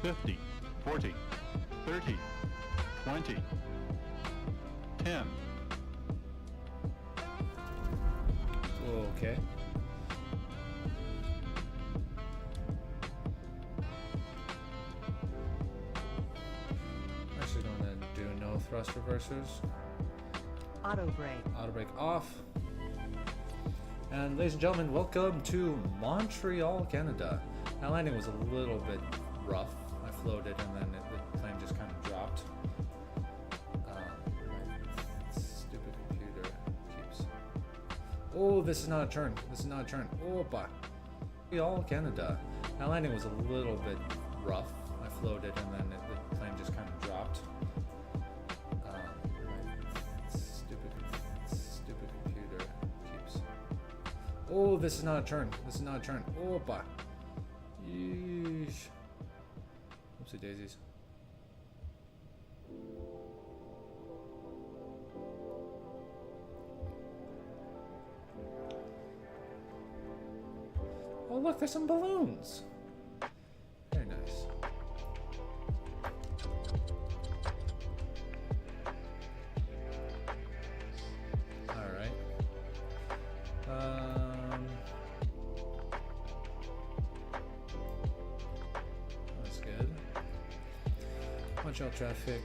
50. 40. 30. 20. 10. Okay. Actually going to do no thrust reversers. Auto brake. Auto brake off. And ladies and gentlemen, welcome to Montreal, Canada. That landing was a little bit rough. I floated and then the plane just kind of dropped. My stupid computer keeps... Oh, this is not a turn. This is not a turn. Oh, bye. Montreal, Canada. That landing was a little bit rough. I floated and then the plane just kind of dropped. My stupid computer keeps... Oh, this is not a turn. This is not a turn. Oh, bye. Yeesh. Oopsie daisies. Oh, look, there's some balloons. Very nice. Alright. That's good. Montreal traffic,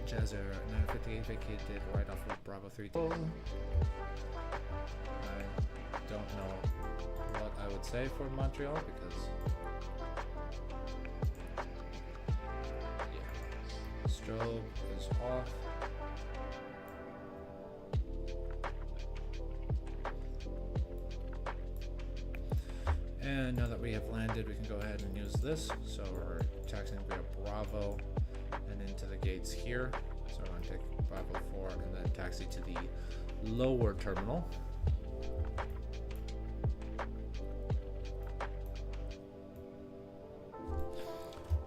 Jazz Air 958 vacated right off of Bravo 3. I don't know what I would say for Montreal because yeah, strobe is off. And now that we have landed, we can go ahead and use this. So we're taxiing via Bravo and into the gates here. So we're going to take Bravo 4 and then taxi to the lower terminal.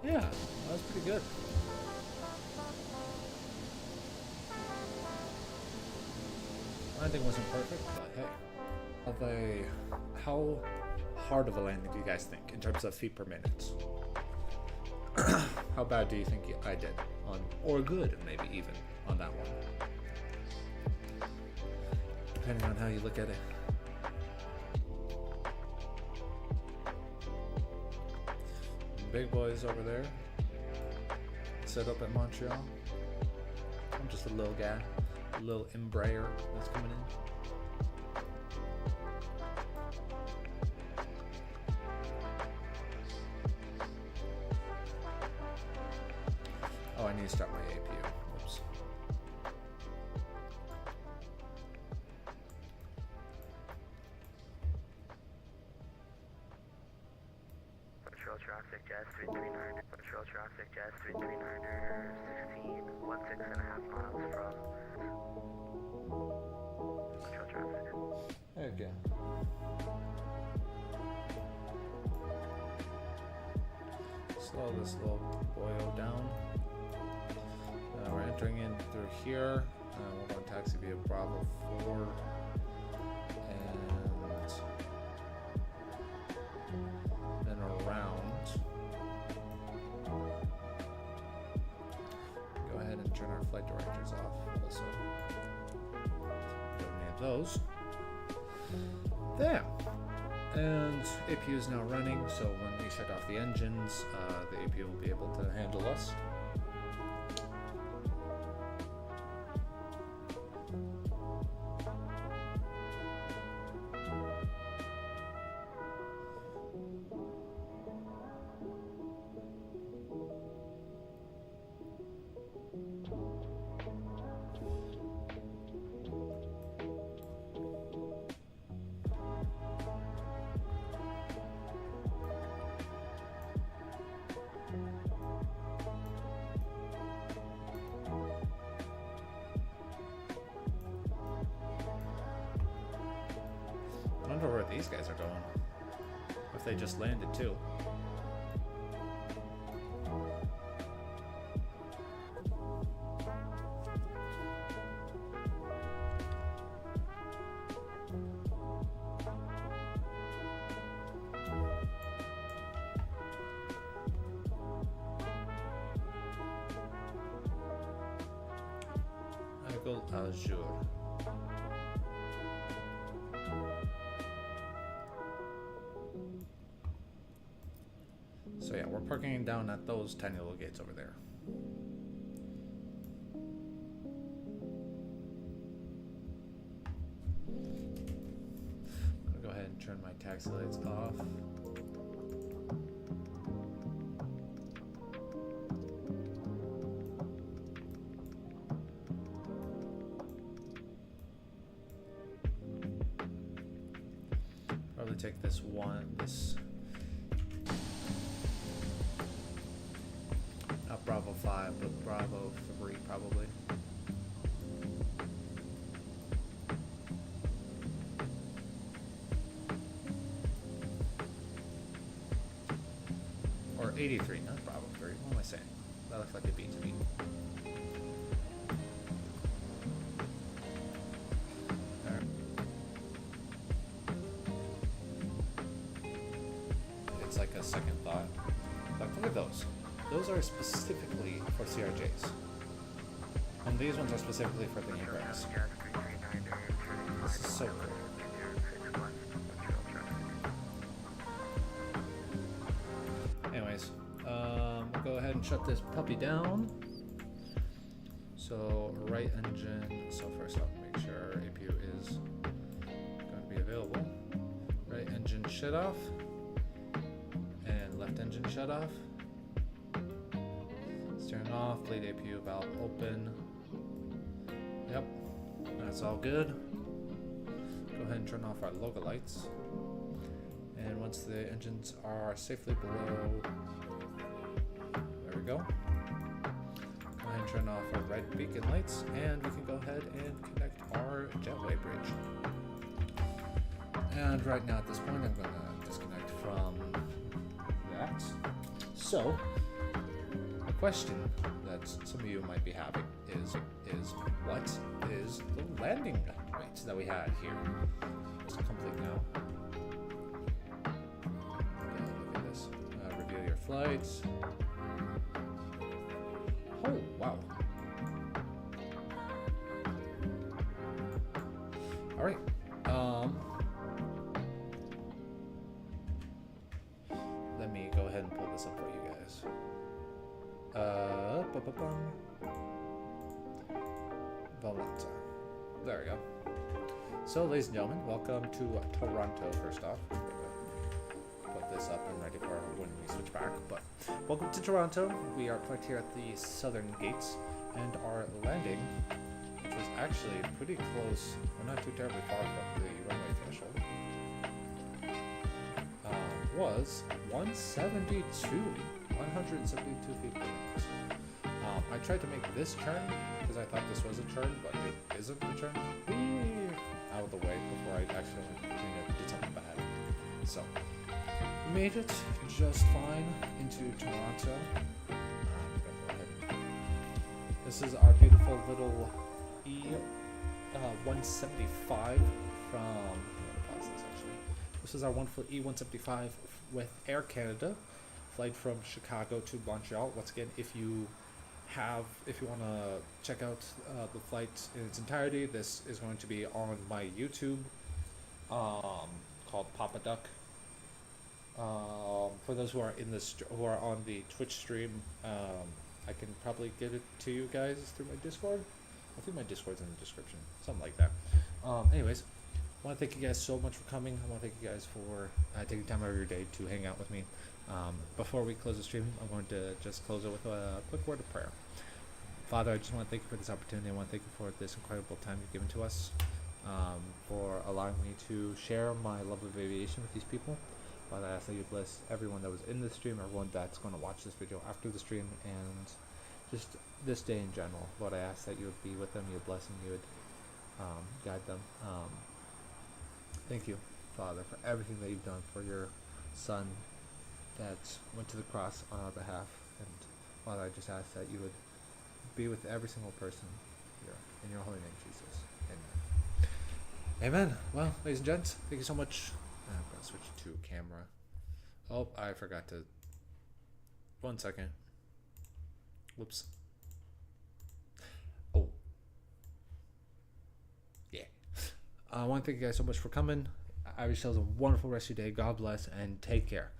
Yeah, that was pretty good. Landing wasn't perfect, but hey. How hard of a landing do you guys think in terms of feet per minute? How bad do you think I did on, or good maybe even on that one? Depending on how you look at it. Big boys over there set up at Montreal. I'm just a little guy, a little Embraer that's coming in. Oh, I need to start my APU. Oops. Montreal traffic, Jazz 339. Montreal traffic, Jazz 339er 16, 16.5 miles from Montreal traffic. There you go. Slow this little boyo down. We're entering in through here. We're going to taxi via Bravo 4 and then around. flight directors off also. Don't name those. There. And APU is now running, so when we shut off the engines, the APU will be able to handle us. I wonder where these guys are going. If they just landed too. Eagle Azure. So yeah, we're parking down at those tiny little gates over there. I'm gonna go ahead and turn my taxi lights off. Probably take this not Bravo 5, but Bravo 3 probably. Or 83, not Bravo 3. What am I saying? That looks like a B to me. There. It's like a second thought. Like, look at those. Those are specifically for CRJs. And these ones are specifically for the Embraers. This is so cool. Anyways, we'll go ahead and shut this puppy down. So, right engine. So first off, make sure APU is going to be available. Right engine shut off. And left engine shut off. Steering off, bleed APU valve open. Yep, that's all good. Go ahead and turn off our logo lights. And once the engines are safely below, there we go. Go ahead and turn off our red beacon lights, and we can go ahead and connect our jetway bridge. And right now at this point, I'm going to disconnect from that. So, a question that some of you might be having is what is the landing rate that we had here? It's complete now. Look at this. Review your flights. Oh, wow. All right. Let me go ahead and pull this up for you guys. Valenta. There we go. So, ladies and gentlemen, welcome to Toronto, first off. Put this up and ready for when we switch back. But welcome to Toronto. We are parked here at the southern gates, and our landing, which was actually pretty close, we're not too terribly far from the runway threshold, was 172 feet per minute. I tried to make this turn because I thought this was a turn, but it isn't a turn. Out of the way before I actually did something bad. So, we made it just fine into Toronto. This is our beautiful little E175 from. This is our wonderful E175 with Air Canada, flight from Chicago to Montreal. Once again, if you if you want to check out the flight in its entirety, this is going to be on my YouTube, called Papa Duck. For those who are who are on the Twitch stream, I can probably get it to you guys through my Discord. I think my Discord's in the description, something like that. Anyways, I want to thank you guys so much for coming. I want to thank you guys for taking time out of your day to hang out with me. Before we close the stream, I'm going to just close it with a quick word of prayer. Father, I just want to thank you for this opportunity. I want to thank you for this incredible time you've given to us, for allowing me to share my love of aviation with these people. Father, I ask that you bless everyone that was in this stream, everyone that's going to watch this video after the stream, and just this day in general. Lord, I ask that you would be with them, you would bless them, you would guide them. Thank you, Father, for everything that you've done for your Son that went to the cross on our behalf. And Father, I just ask that you would be with every single person here. In your holy name, Jesus. Amen. Amen. Well, ladies and gents, thank you so much. I'm going to switch to camera. Oh, I forgot to... 1 second. Whoops. Oh. Yeah. I want to thank you guys so much for coming. I wish you a wonderful rest of your day. God bless and take care.